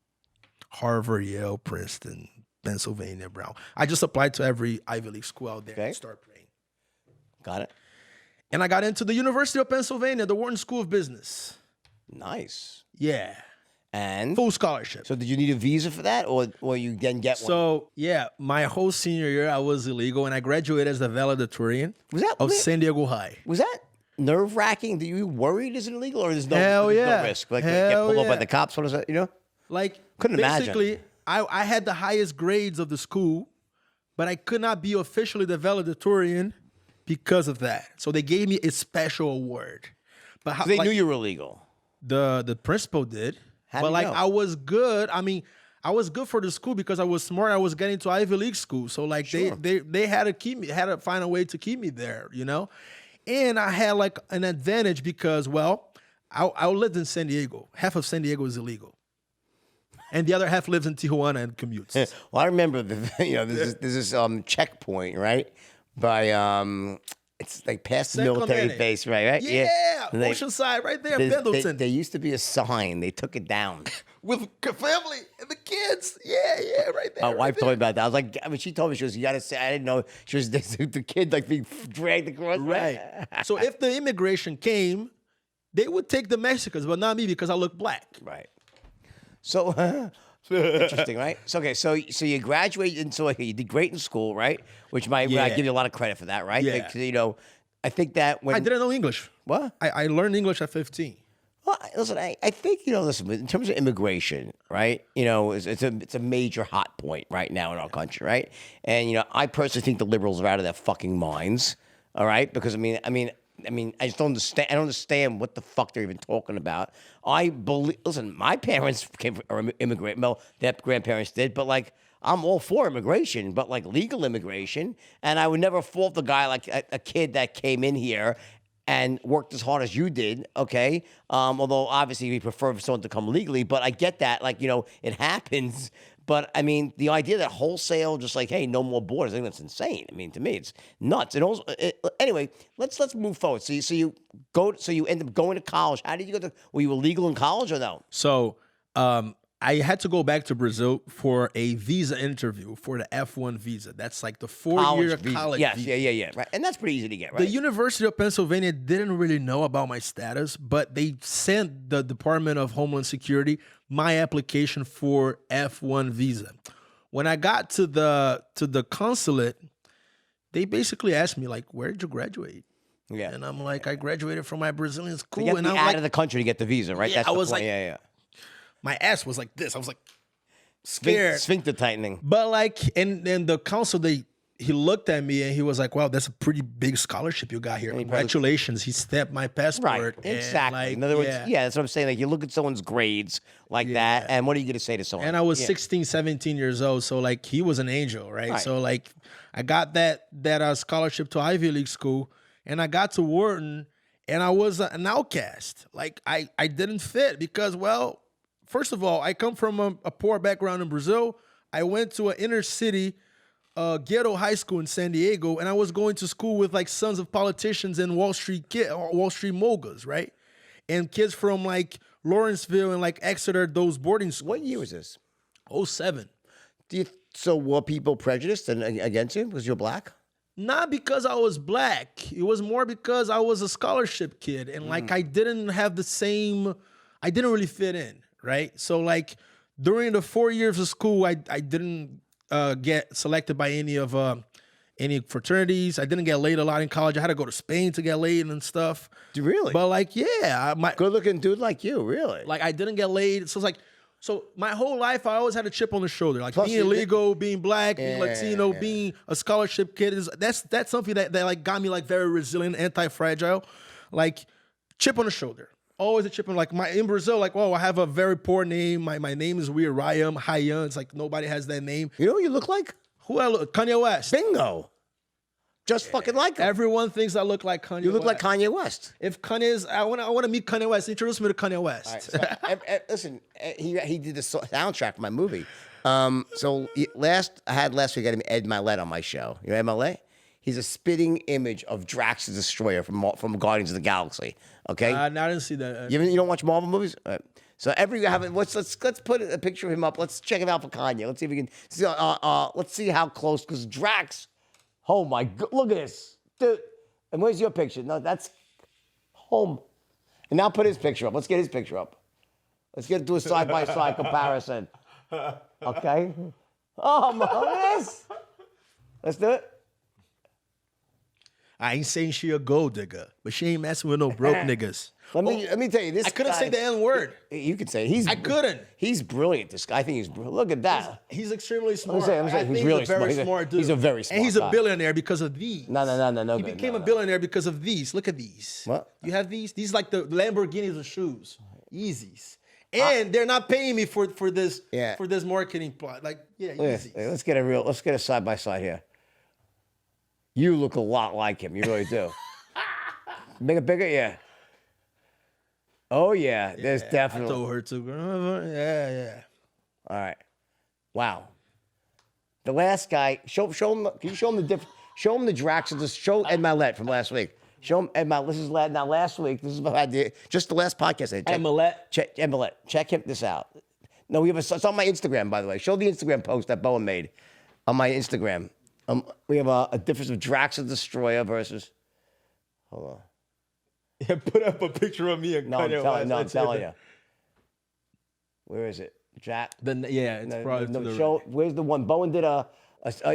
Harvard, Yale, Princeton, Pennsylvania, Brown. I just applied to every Ivy League school out there and start praying. Got it. And I got into the University of Pennsylvania, the Wharton School of Business. Nice. Yeah. And? Full scholarship. So did you need a visa for that or you then get one? So, yeah, my whole senior year, I was illegal, and I graduated as the valedictorian of San Diego High. Was that nerve-wracking? Were you worried as an illegal, or there's no risk? Like, Hell get pulled up by the cops? What is that, Like, couldn't basically, imagine. I had the highest grades of the school, but I could not be officially the valedictorian because of that. So they gave me a special award. But So they knew you were illegal? The principal did. How but did like you know? I was good. I mean, I was good for the school because I was smart. I was getting to Ivy League school. So like they had to keep me, had to find a way to keep me there, And I had like an advantage because, well, I lived in San Diego. Half of San Diego is illegal. and the other half lives in Tijuana and commutes. Well, I remember there's this checkpoint, right? By it's like past the military base, right? Yeah, Oceanside, right there, Pendleton. There used to be a sign. They took it down. With family and the kids. Yeah, right there. My wife told me about that. I was like, I mean, she told me, she was, you got to say, I didn't know. She was, the kid like being dragged across. Right. So if the immigration came, they would take the Mexicans, but not me because I look black. Right. So, interesting, right? So, okay, so you graduated, and so you did great in school, right? Which I give you a lot of credit for that, right? Yeah. Like, I think that when... I didn't know English. What? I learned English at 15. Well, listen, I think, listen, in terms of immigration, right, it's a major hot point right now in our country, right? And, I personally think the liberals are out of their fucking minds, all right? Because, I mean, I just don't understand. I don't understand what the fuck they're even talking about. I believe, listen, my parents are immigrant. Well, their grandparents did, but, like, I'm all for immigration, but, like, legal immigration. And I would never fault the guy, like, a kid that came in here and worked as hard as you did, okay? Although, obviously, we prefer for someone to come legally, but I get that, like, it happens. But, I mean, the idea that wholesale, just like, hey, no more borders, I think that's insane. I mean, to me, it's nuts. And also, anyway, let's move forward. So you end up going to college. How did you go to, were you illegal in college or no? So, I had to go back to Brazil for a visa interview for the F1 visa. That's like the 4-year college yes, visa. Yeah. Right. And that's pretty easy to get, right? The University of Pennsylvania didn't really know about my status, but they sent the Department of Homeland Security my application for F1 visa. When I got to the consulate, they basically asked me, like, where did you graduate? Yeah. And I'm like, I graduated from my Brazilian school. So you have and to be out of the country to get the visa, right? Yeah, That's the was point. like, yeah. My ass was like this. I was like scared. Sphincter tightening. But like, and the council, he looked at me and he was like, wow, that's a pretty big scholarship you got here. Congratulations. He stamped my passport. Right, exactly. Like, in other words, that's what I'm saying. Like, you look at someone's grades like that, and what are you going to say to someone? And I was 16, 17 years old, so like, he was an angel, right? So like, I got that scholarship to Ivy League school, and I got to Wharton, and I was an outcast. Like, I didn't fit because, well, first of all, I come from a poor background in Brazil. I went to an inner city ghetto high school in San Diego, and I was going to school with like sons of politicians and Wall Street moguls, right? And kids from like Lawrenceville and like Exeter, those boarding schools. What year was this? 07. So were people prejudiced against you because you're black? Not because I was black. It was more because I was a scholarship kid, and like I didn't really fit in. Right. So like during the 4 years of school, I didn't get selected by any fraternities. I didn't get laid a lot in college. I had to go to Spain to get laid and stuff. Really? But like, yeah. Good looking dude like you, really? Like I didn't get laid. So it's like, my whole life, I always had a chip on the shoulder. Like being illegal, being black, being Latino, being a scholarship kid. That's something that like got me like very resilient, anti-fragile. Like chip on the shoulder. Always a chip on, like in Brazil, like, oh, I have a very poor name. My name is weird, Raiam, It's like nobody has that name. You know what you look like? Who I look? Kanye West. Bingo. Just fucking like him. Everyone thinks I look like Kanye West. You look like Kanye West. If Kanye's, I want to meet Kanye West. Introduce me to Kanye West. All right, so, listen, he did the soundtrack for my movie. So last week I had Ed Milet on my show. You know Ed Milet? He's a spitting image of Drax the Destroyer from Guardians of the Galaxy. Okay, I didn't see that. You don't watch Marvel movies? So let's put a picture of him up. Let's check him out for Kanye. Let's see if we can see. Let's see how close, because Drax. Oh my God! Look at this, dude. And where's your picture? No, that's home. And now put his picture up. Let's get his picture up. Let's do a side by side comparison. Okay. Oh my goodness. Let's do it. I ain't saying she a gold digger, but she ain't messing with no broke niggas. Let me tell you this. I couldn't say the N word. You could say it. I couldn't. He's brilliant. This guy. I think he's brilliant. Look at that. He's extremely smart. I'm saying he's really smart. He's a very smart dude. He's a very smart And he's guy. a billionaire because of these. No. He became a billionaire because of these. Look at these. What? You have these? These like the Lamborghinis of shoes. Yeezys. And they're not paying me for this marketing plot. Like, Yeezys. Let's get a side by side here. You look a lot like him. You really do. Make it bigger, yeah. Oh yeah, there's definitely. I told her to. Yeah. All right. Wow. The last guy. Show him. Can you show him the difference? Show him the Drax. Show Ed Milet from last week. Show him Ed Milet. This is now last week. This is what I did. Just the last podcast. Ed Milet. Ed Milet. Check this out. No, it's on my Instagram, by the way. Show the Instagram post that Bowen made on my Instagram. We have a difference of Drax the Destroyer versus. Hold on. Yeah, put up a picture of me and I'm telling you. Where is it? Jack? It's probably to the show. right. Where's the one? Bowen did a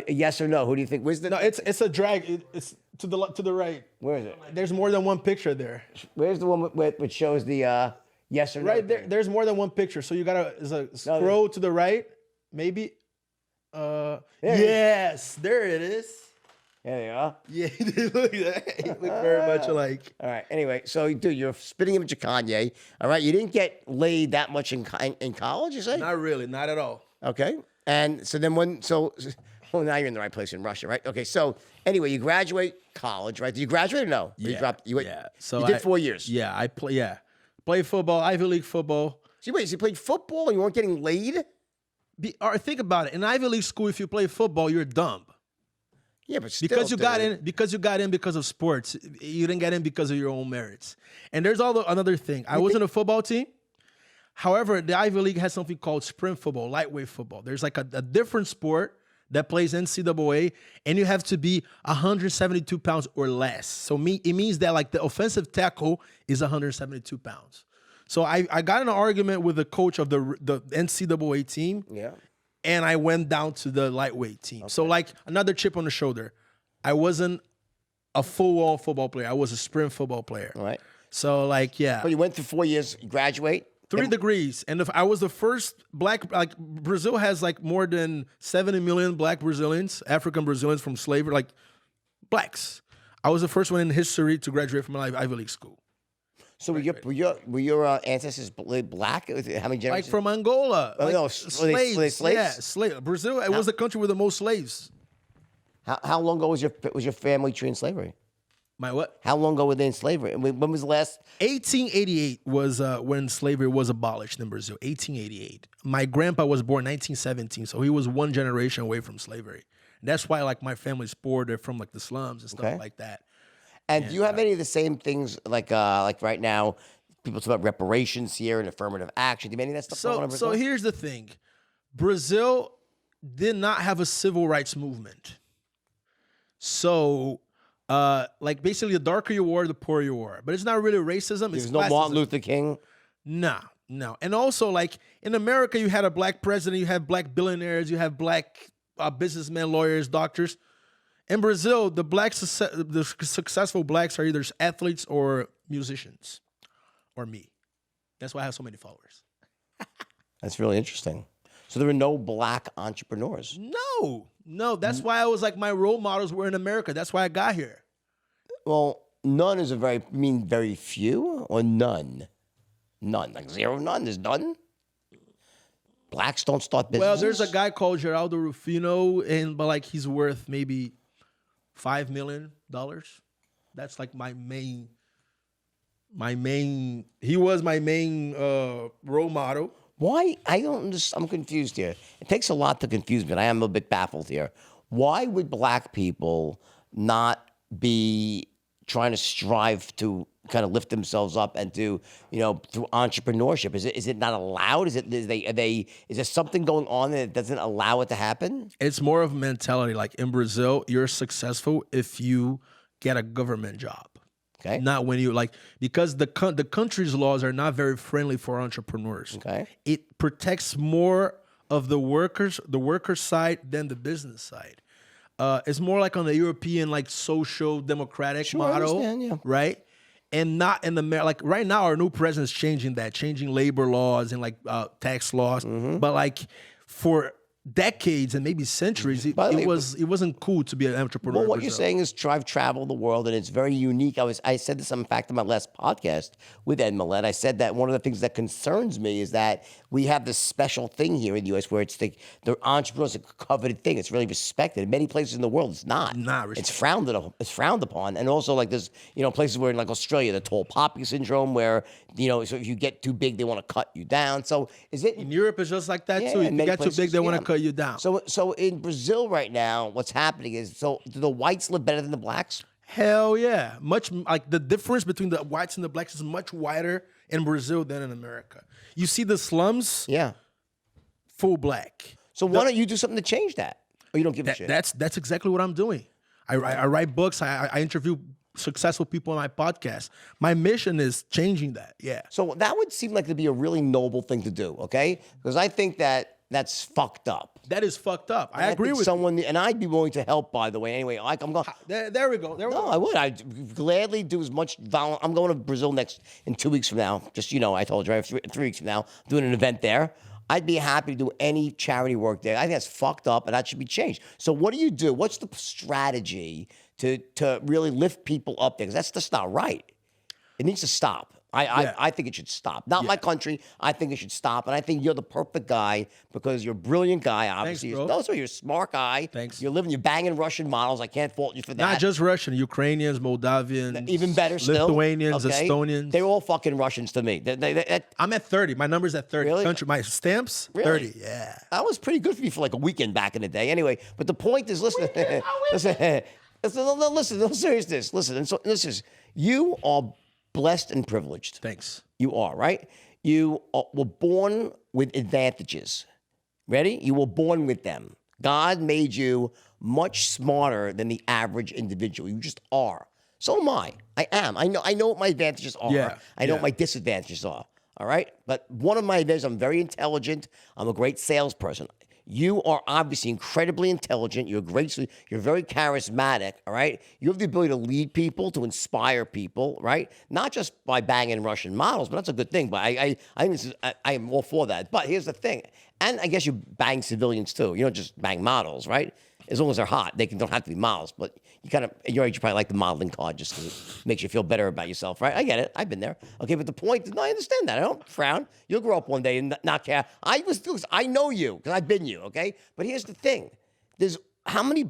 yes or no. Who do you think? Where's the? No, it's a drag. It's to the right. Where is it? There's more than one picture there. Where's the one which shows the yes or no? Right there. There's more than one picture. So you gotta scroll to the right, maybe. Yes, there it is. There you are. Yeah, look very much alike. All right. Anyway, so dude, you're spitting image of Kanye. All right. You didn't get laid that much in college, you say? Not really, not at all. Okay. And so then well, now you're in the right place in Russia, right? Okay. So anyway, you graduate college, right? Did you graduate or no? Yeah. You dropped. So you did 4 years. Yeah, I played football, Ivy League football. So wait, so you played football and you weren't getting laid? Or think about it. In Ivy League school, if you play football, you're dumb. Yeah, but still, because you got in because of sports. You didn't get in because of your own merits. And there's another thing. I was in a football team. However, the Ivy League has something called sprint football, lightweight football. There's like a different sport that plays NCAA, and you have to be 172 pounds or less. So it means that like the offensive tackle is 172 pounds. So I got in an argument with the coach of the NCAA team. Yeah. And I went down to the lightweight team. Okay. So like another chip on the shoulder. I wasn't a full-on football player. I was a sprint football player. All right. So like, yeah. But you went through 4 years, you graduate. 3 degrees. And I was the first black, like Brazil has like more than 70 million black Brazilians, African Brazilians from slavery, like blacks. I was the first one in history to graduate from an Ivy League school. So were your ancestors black? How many generations? Like from Angola. Oh, like no, slaves. Were they slaves? Yeah, slaves. Brazil, it was the country with the most slaves. How long ago was your family tree in slavery? My what? How long ago were they in slavery? When was the last? 1888 was when slavery was abolished in Brazil. 1888. My grandpa was born 1917, so he was one generation away from slavery. And that's why like my family's poor. They're from like the slums and stuff like that. And do you have any of the same things like right now? People talk about reparations here and affirmative action. Do you have any of that stuff? So here's the thing: Brazil did not have a civil rights movement. So, like basically, the darker you were, the poorer you were. But it's not really racism. There's no Martin Luther King. No. And also, like in America, you had a black president, you have black billionaires, you have black businessmen, lawyers, doctors. In Brazil, the successful blacks are either athletes or musicians, or me. That's why I have so many followers. That's really interesting. So there were no black entrepreneurs. No. That's why I was like my role models were in America. That's why I got here. Well, none is very few or none? None, like zero, none. There's none. Blacks don't start businesses. Well, there's a guy called Geraldo Rufino, but like he's worth maybe $5 million. That's like my main. He was my main role model. Why? I don't understand. I'm confused here. It takes a lot to confuse me, and I am a bit baffled here. Why would black people not be trying to strive to kind of lift themselves up and to, through entrepreneurship? Is it not allowed? Is there something going on that doesn't allow it to happen? It's more of a mentality. Like in Brazil, you're successful if you get a government job. Okay. Not when you because the country's laws are not very friendly for entrepreneurs. Okay. It protects more of the worker side than the business side. It's more like on the European social democratic model, I understand, right? And not in the like right now, our new president's changing labor laws and tax laws. Mm-hmm. But for decades and maybe centuries, it wasn't cool to be an entrepreneur. Well, what you're saying is I've traveled the world and it's very unique. I said this, in fact, in my last podcast with Ed Millett. I said that one of the things that concerns me is that we have this special thing here in the U.S. where it's the entrepreneur's a coveted thing. It's really respected. In many places in the world, it's not. It's frowned upon. And also, like, there's, places where in like Australia, the tall poppy syndrome, where, so if you get too big, they want to cut you down. So is it in Europe? It's just like that too. If you get too big, they want to cut you down. So in Brazil right now, what's happening is, do the whites live better than the blacks? Hell yeah. Much like the difference between the whites and the blacks is much wider in Brazil than in America. You see the slums? Yeah. Full black. So why don't you do something to change that? Or you don't give a shit? That's exactly what I'm doing. I write books. I interview successful people on my podcast. My mission is changing that. Yeah. So that would seem like to be a really noble thing to do, okay? Because I think that's fucked up. That is fucked up. I agree with someone, and I'd be willing to help, by the way. Anyway, I'm going. There we go. No, I would. I'd gladly do as much. I'm going to Brazil in 2 weeks from now. Just I told you, right? 3 weeks from now, I'm doing an event there. I'd be happy to do any charity work there. I think that's fucked up, and that should be changed. So what do you do? What's the strategy to really lift people up there? Because that's just not right. It needs to stop. I think it should stop. Not my country. I think it should stop. And I think you're the perfect guy because you're a brilliant guy, obviously. Thanks, you're a smart guy. Thanks. You're banging Russian models. I can't fault you for that. Not just Russian, Ukrainians, Moldavians. Even better still. Lithuanians, Estonians. They're all fucking Russians to me. I'm at 30. My number's at 30. Really? My stamps, really? 30. Yeah. That was pretty good for you for like a weekend back in the day. Anyway, but the point is, listen, no seriousness. Listen, and so this is, you are blessed and privileged. Thanks. You are, right? You were born with advantages. Ready? You were born with them. God made you much smarter than the average individual. You just are. So am I. I am. I know what my advantages are. Yeah. I know what my disadvantages are. All right? But one of my advantages, I'm very intelligent. I'm a great salesperson. You are obviously incredibly intelligent. You're very charismatic, all right? You have the ability to lead people, to inspire people, right? Not just by banging Russian models, but that's a good thing. But I am all for that. But here's the thing. And I guess you bang civilians too. You don't just bang models, right? As long as they're hot. They don't have to be models. But you kind of, at your age, you probably like the modeling card just because it makes you feel better about yourself, right? I get it. I've been there. Okay, but the point is, no, I understand that. I don't frown. You'll grow up one day and not care. I know you because I've been you, okay? But here's the thing. There's how many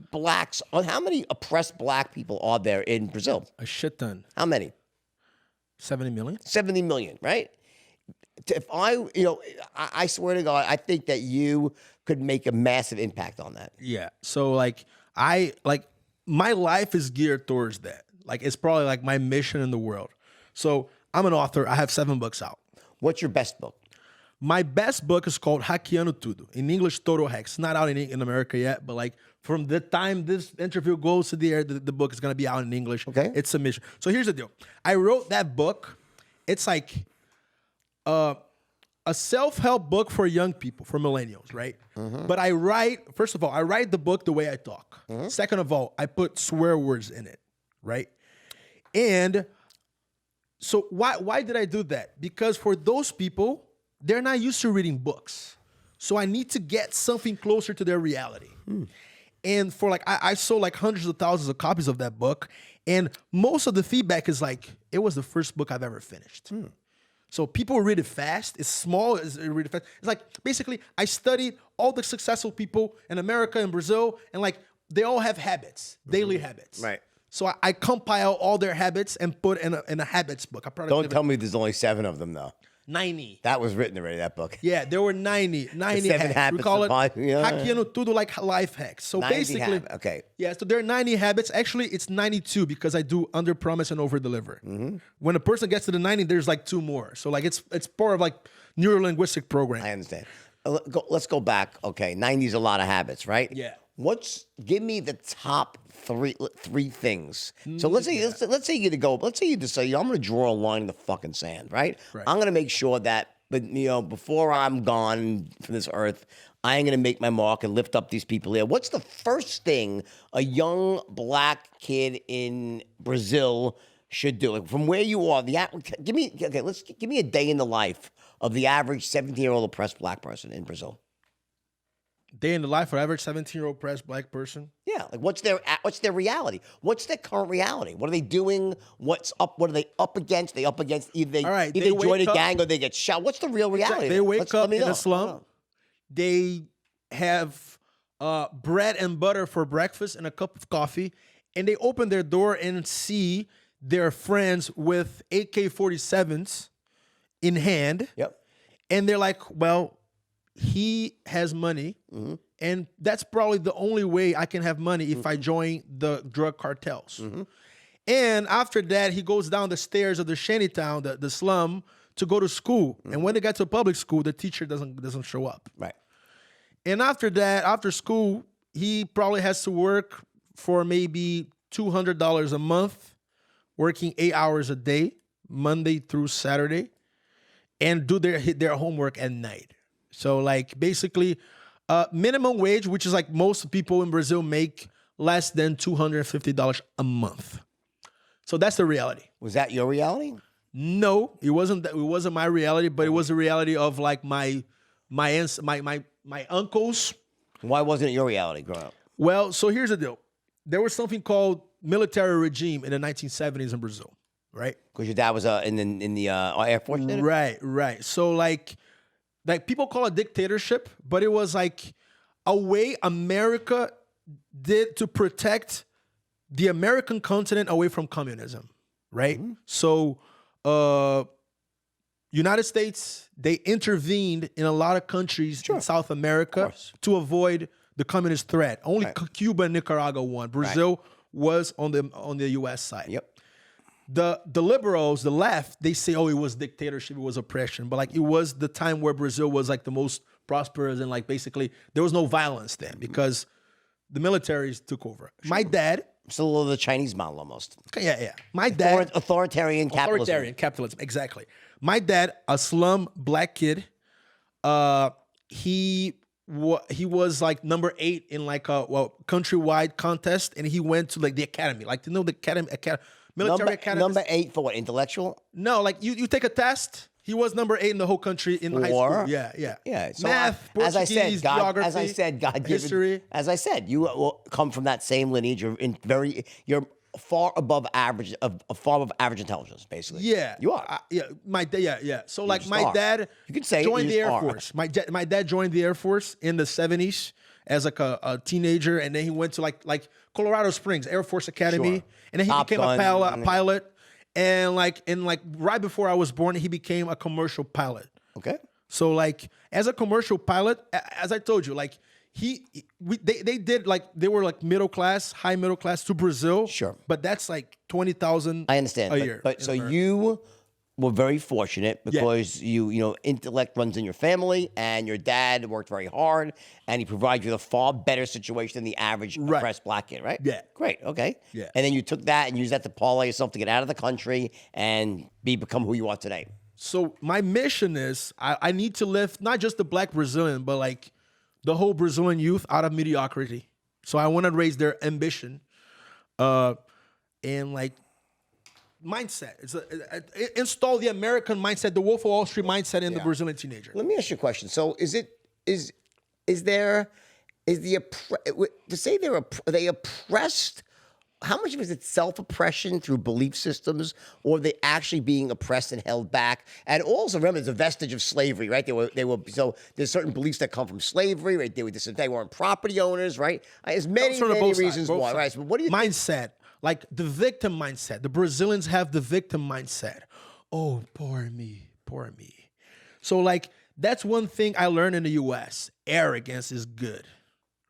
oppressed black people are there in Brazil? A shit ton. How many? 70 million? 70 million, right? If I swear to God, I think that you could make a massive impact on that. Yeah. So my life is geared towards that. Like it's probably like my mission in the world. So I'm an author. I have 7 books out. What's your best book? My best book is called Hackeando Tudo. In English, Total Hacks. It's not out in America yet, but like from the time this interview goes to the air, the book is going to be out in English. Okay. It's a mission. So here's the deal. I wrote that book. It's like a self-help book for young people, for millennials, right? Mm-hmm. But first of all, I write the book the way I talk. Mm-hmm. Second of all, I put swear words in it, right? And so why did I do that? Because for those people, they're not used to reading books. So I need to get something closer to their reality. And for I sold like hundreds of thousands of copies of that book. And most of the feedback is like, it was the first book I've ever finished. So people read it fast. It's small. It's read it fast. It's like basically I studied all the successful people in America and Brazil, and like they all have habits, daily habits. Right. So I compile all their habits and put in a habits book. Don't tell me there's only 7 of them though. 90. That was written already, that book. Yeah, there were 90 7 habits. We call it yeah. Hackeando Tudo, like life hacks. So basically, okay. Yeah, so there are 90 habits. Actually, it's 92 because I do under promise and over deliver. Mm-hmm. When a person gets to the 90, there's like 2 more. So like it's part of like neuro-linguistic program. I understand. Let's go back. Okay, 90 is a lot of habits, right? Yeah. Give me the top three things. So let's say you decide I'm going to draw a line in the fucking sand, right? I'm going to make sure that, before I'm gone from this earth, I am going to make my mark and lift up these people here. What's the first thing a young black kid in Brazil should do? Like from where you are, give me a day in the life of the average 17-year-old oppressed black person in Brazil. Day in the life of average 17-year-old oppressed black person. Yeah, like what's their reality? What's their current reality? What are they doing? What's up? What are they up against? They up against either they, All right, either they join a gang or they get shot. What's the real reality? They wake up in a slum. They have bread and butter for breakfast and a cup of coffee, and they open their door and see their friends with AK-47s in hand. Yep. And they're like, well, he has money, and that's probably the only way I can have money if I join the drug cartels. And after that, he goes down the stairs of the shantytown, the slum, to go to school. And when they get to public school, the teacher doesn't show up. Right. And after that, after school, he probably has to work for maybe $200 a month, working 8 hours a day, Monday through Saturday, and do their homework at night. So like basically minimum wage, which is like most people in Brazil make less than $250 a month. So that's the reality. Was that your reality? No, it wasn't. It wasn't my reality, but it was the reality of like my uncles. Why wasn't it your reality growing up? Well, so here's the deal. There was something called military regime in the 1970s in Brazil, right? Because your dad was in the Air Force. Right. So like people call it dictatorship, but it was like a way America did to protect the American continent away from communism, right? So United States, they intervened in a lot of countries in South America to avoid the communist threat. Only Cuba and Nicaragua won. Brazil was on the U.S. side. Yep. The liberals, the left, they say, oh, it was dictatorship, it was oppression. But like it was the time where Brazil was like the most prosperous and like basically there was no violence then because the militaries took over. My dad... Still a little of the Chinese model almost. Yeah. My dad... Authoritarian capitalism. Authoritarian capitalism, exactly. My dad, a slum black kid, he was like number 8 in like a countrywide contest, and he went to like the academy, like the academy military academy. Number 8 for what? Intellectual? No, like you take a test. He was number 8 in the whole country in high school. Yeah. So Math, Portuguese, geography, as I said, God history. As I said, you come from that same lineage. You're far above average intelligence, basically. Yeah, you are. Yeah. So like my dad, you could say joined the Air Force. My dad joined the Air Force in the 70s as like a teenager, and then he went to like Colorado Springs Air Force Academy, and then he became a pilot. And like right before I was born, he became a commercial pilot. Okay. So like as a commercial pilot, as I told you, like they were like middle class, high middle class to Brazil. Sure. But that's like 20,000 I understand a year. But so you were very fortunate because you know, intellect runs in your family, and your dad worked very hard, and he provided you with a far better situation than the average oppressed black kid, right? Yeah. Great. Okay. Yeah. And then you took that and used that to parlay yourself to get out of the country and become who you are today. So my mission is I need to lift not just the black Brazilian, but like the whole Brazilian youth out of mediocrity. So I want to raise their ambition, and like mindset. Install the American mindset, the Wolf of Wall Street mindset in the Brazilian teenager. Let me ask you a question. So are they oppressed? How much of it is it self-oppression through belief systems, or are they actually being oppressed and held back? And also remember, it's a vestige of slavery, right? They were so there's certain beliefs that come from slavery, right? They weren't property owners, right? There's many reasons why, right? So what do you mindset? Like the victim mindset. The Brazilians have the victim mindset. Oh, poor me. So like that's one thing I learned in the US. Arrogance is good,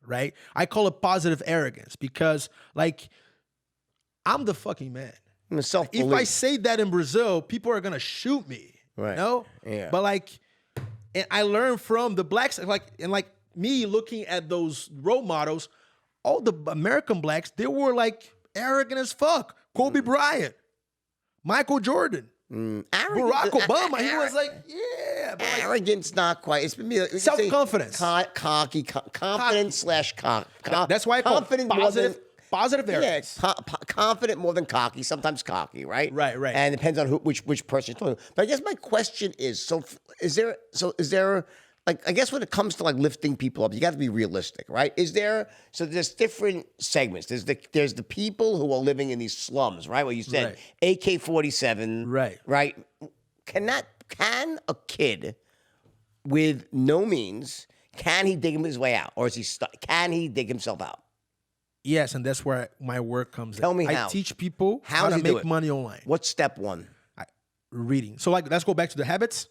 right? I call it positive arrogance because like I'm the fucking man. If I say that in Brazil, people are gonna shoot me. Right. You know? Yeah. But like, and I learned from the blacks, like me looking at those role models, all the American blacks, they were like arrogant as fuck. Kobe Bryant, Michael Jordan, Barack Obama. He was like, yeah. But like, arrogance, not quite. It's self-confidence. Cocky. Confidence / cock. That's why I call it positive arrogance. Yeah, confident more than cocky. Sometimes cocky, right? Right. And it depends on which person you're talking about. But I guess my question is: is there like, I guess when it comes to like lifting people up, you got to be realistic, right? So there's different segments. There's the people who are living in these slums, right? Where you said AK-47, right? Can a kid with no means, can he dig his way out, or is he stuck? Can he dig himself out? Yes, and that's where my work comes in. Tell me how. I teach people how to make money online. What's step one? Reading. So like, let's go back to the habits.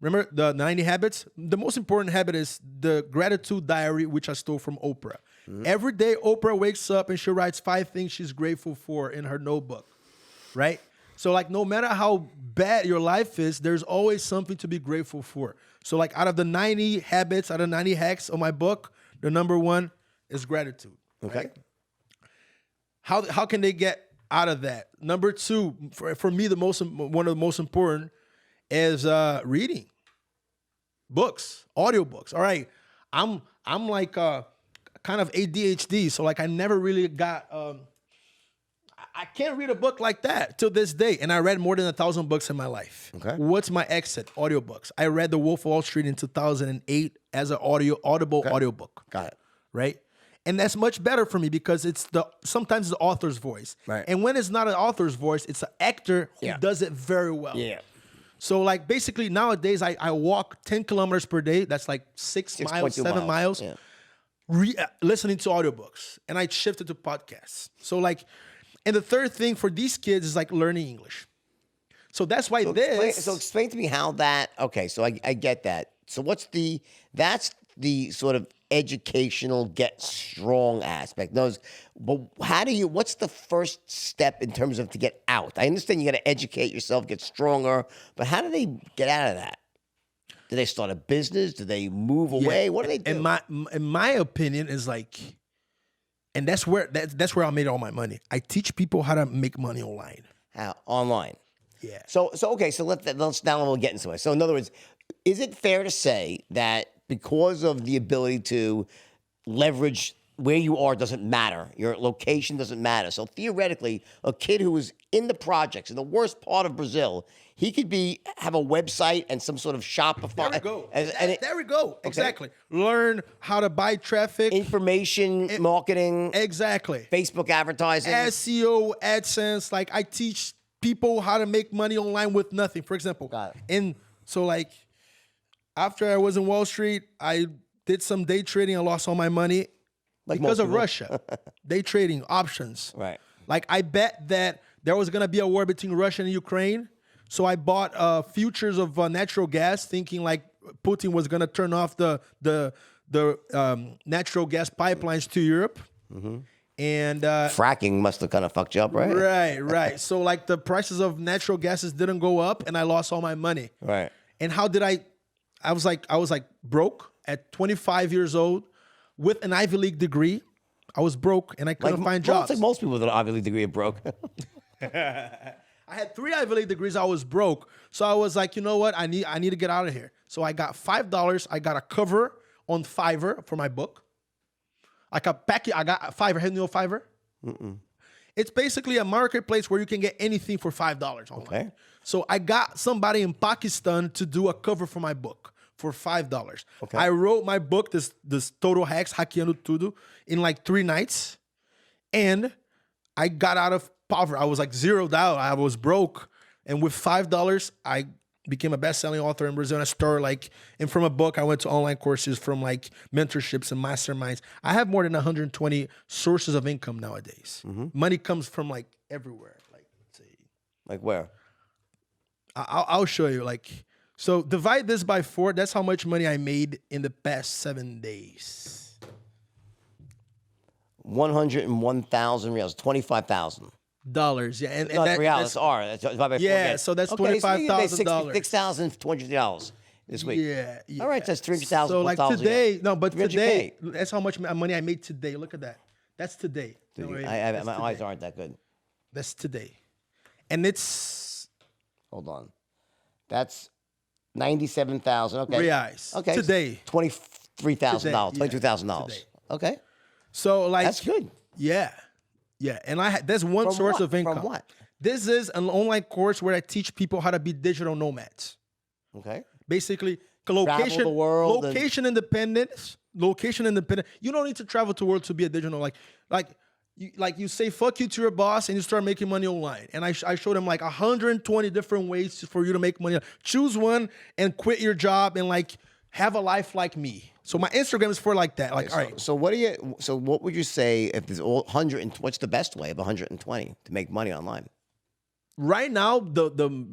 Remember the 90 habits? The most important habit is the gratitude diary, which I stole from Oprah. Every day, Oprah wakes up and she writes 5 things she's grateful for in her notebook, right? So like, no matter how bad your life is, there's always something to be grateful for. So like, out of the 90 habits, out of 90 hacks of my book, the number 1 is gratitude. Okay. Right? How can they get out of that? Number 2, for me, one of the most important is reading books, audiobooks. All right, I'm like kind of ADHD, so like I never really got. I can't read a book like that till this day, and I read more than 1,000 books in my life. Okay, what's my exit? Audiobooks. I read The Wolf of Wall Street in 2008 as an audible audiobook. Got it. Right. And that's much better for me because sometimes the author's voice. Right. And when it's not an author's voice, it's an actor who does it very well. Yeah. So like basically nowadays I walk 10 kilometers per day. That's like 6 miles, 7 miles. Yeah. Listening to audiobooks. And I shifted to podcasts. So like, and the third thing for these kids is like learning English. So that's why explain to me how that, okay, so I get that. So that's the sort of educational get strong aspect. But what's the first step in terms of to get out? I understand you got to educate yourself, get stronger, but how do they get out of that? Do they start a business? Do they move away? What do they do? In my opinion is like, and that's where I made all my money. I teach people how to make money online. How? Online. Yeah. So okay, so let's now we'll get into it. So in other words, is it fair to say that because of the ability to leverage where you are doesn't matter, your location doesn't matter. So theoretically, a kid who is in the projects in the worst part of Brazil, he could have a website and some sort of Shopify. There we go. There we go. Okay. Exactly. Learn how to buy traffic. Information, marketing. Exactly. Facebook advertising. SEO, AdSense. Like I teach people how to make money online with nothing. For example. Got it. And so like after I was in Wall Street, I did some day trading. I lost all my money because of Russia. Day trading, options. Right. Like I bet that there was going to be a war between Russia and Ukraine. So I bought futures of natural gas, thinking like Putin was going to turn off the natural gas pipelines to Europe. Mm-hmm. And fracking must have kind of fucked you up, right? Right. So like the prices of natural gases didn't go up, and I lost all my money. Right. And how did I was like broke at 25 years old with an Ivy League degree. I was broke and I couldn't find jobs. Like most people with an Ivy League degree are broke. I had 3 Ivy League degrees. I was broke. So I was like, you know what? I need to get out of here. So I got $5. I got a cover on Fiverr for my book. I got Fiverr. Have you know Fiverr? Mm-mm. It's basically a marketplace where you can get anything for $5 online. Okay. So I got somebody in Pakistan to do a cover for my book for $5. Okay. I wrote my book, this Total Hacks, Hackeando Tudo, in like 3 nights. And I got out of poverty. I was like zeroed out. I was broke. And with $5, I became a best-selling author in Brazil. And I started and from a book, I went to online courses, from like mentorships and masterminds. I have more than 120 sources of income nowadays. Mm-hmm. Money comes from like everywhere. Like where? I'll show you. So divide this by 4. That's how much money I made in the past 7 days. 101,000 reals, $25,000. Yeah, and not reals. That's R. That's divided by 4. Yeah, so that's $25,000. $6,200 this week. Yeah. All right, that's $300,000. So like today, today, that's how much money I made today. Look at that. That's today. My eyes aren't that good. That's today, and it's. Hold on, that's 97,000. Okay. Reais. Okay. Today. $23,000. $22,000. Okay. So that's good. Yeah. And there's one source of income. From what? This is an online course where I teach people how to be digital nomads. Okay. Basically, location, the world location independence. Location independent. You don't need to travel the world to be a digital. You say fuck you to your boss and you start making money online. And I showed him like 120 different ways for you to make money. Choose one and quit your job and like have a life like me. So my Instagram is for like that. Like, all right. So what would you say if there's all 100 and what's the best way of 120 to make money online? Right now, the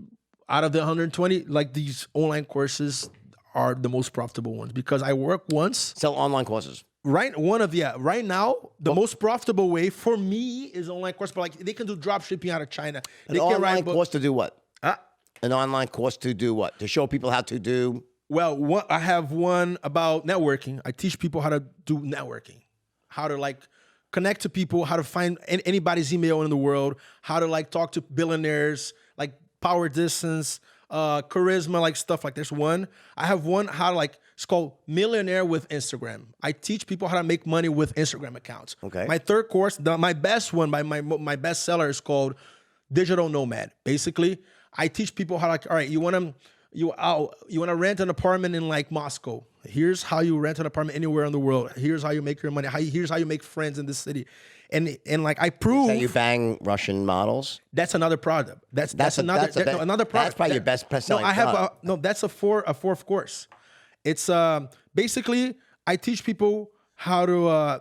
out of the 120, like these online courses are the most profitable ones because I work once. Sell online courses. Right now, the most profitable way for me is online course, but like they can do drop shipping out of China. An online course to do what? An online course to do what? To show people how to do. Well, I have one about networking. I teach people how to do networking, how to like connect to people, how to find anybody's email in the world, how to like talk to billionaires, like power distance, charisma, like stuff like this. One, I have one how to like, it's called Millionaire with Instagram. I teach people how to make money with Instagram accounts. Okay. My third course, my best one, my best seller is called Digital Nomad. Basically, I teach people how like, all right, you want to rent an apartment in like Moscow. Here's how you rent an apartment anywhere in the world. Here's how you make your money. Here's how you make friends in this city. And like I prove that you bang Russian models. That's another product. That's another product. That's probably your best selling. No, I have that's a fourth course. It's basically I teach people how to.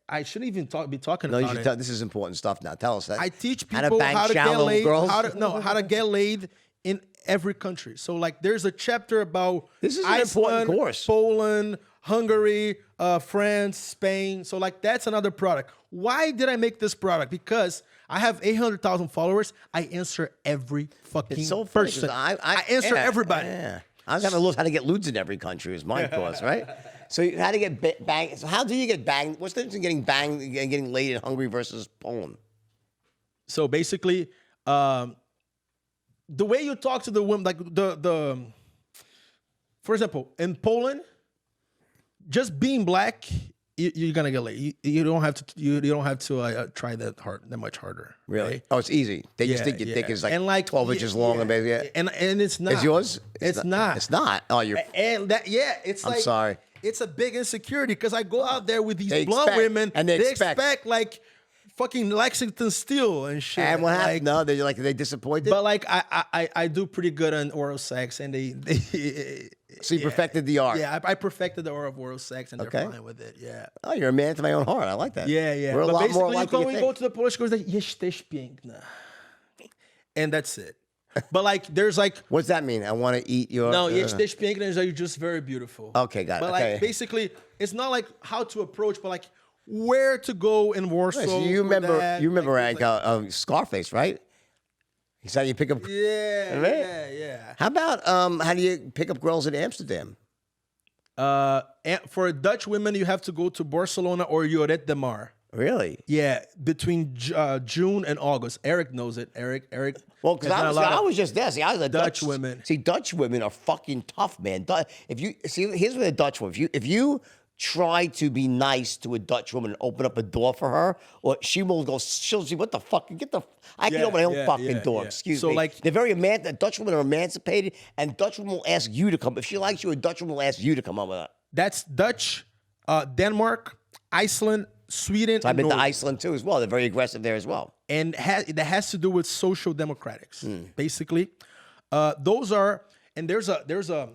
I shouldn't even be talking about it. This is important stuff now. Tell us that. I teach people how to get laid. Girls? How to get laid in every country. So like, there's a chapter about this is Iceland, an important course. Poland, Hungary, France, Spain. So like, that's another product. Why did I make this product? Because I have 800,000 followers. I answer every fucking person. I answer everybody. Yeah. I was going to look how to get lewds in every country is my course, right? So how to get banged. So how do you get banged? What's the difference in getting banged and getting laid in Hungary versus Poland? So basically, the way you talk to the women, like for example, in Poland, just being black, you're gonna get laid. You don't have to. You don't have to try that much harder. Really? Right? Oh, it's easy. They just think your dick is like 12 inches long, and and it's not. Is yours? It's not. It's not. Oh, you're. And that it's like. I'm sorry. It's a big insecurity because I go out there with these blonde women and they expect like fucking Lexington Steel and shit. And what happened? Like, no, they disappointed. But like I do pretty good on oral sex, and they so you perfected the art. Yeah, I perfected the art of oral sex, and they're fine with it. Yeah. Oh, you're a man to my own heart. I like that. Yeah. We're a lot more like you go to the Polish girls like jesteś piękna, and that's it. But like, there's like, what's that mean? I want to eat your. No, jesteś piękna is like you're just very beautiful. Okay, got it. But like, basically, it's not like how to approach, but like where to go in Warsaw. So you remember Scarface, right? He's how you pick up. Yeah. How about how do you pick up girls in Amsterdam? For Dutch women, you have to go to Barcelona or Lloret de Mar. Really? Yeah, between June and August. Eric knows it. Eric. Well, because I was just there. See, I was a Dutch women. See, Dutch women are fucking tough, man. If you see, here's what a Dutch woman. If you try to be nice to a Dutch woman and open up a door for her, or she will go. She'll see what the fuck. I can open my own fucking door. Excuse me. So like, they're very Dutch women are emancipated, and Dutch women will ask you to come. If she likes you, a Dutch woman will ask you to come over. That's Dutch, Denmark, Iceland, Sweden. So I've been to Iceland too as well. They're very aggressive there as well. And that has to do with social democrats, basically. Those are, and there's a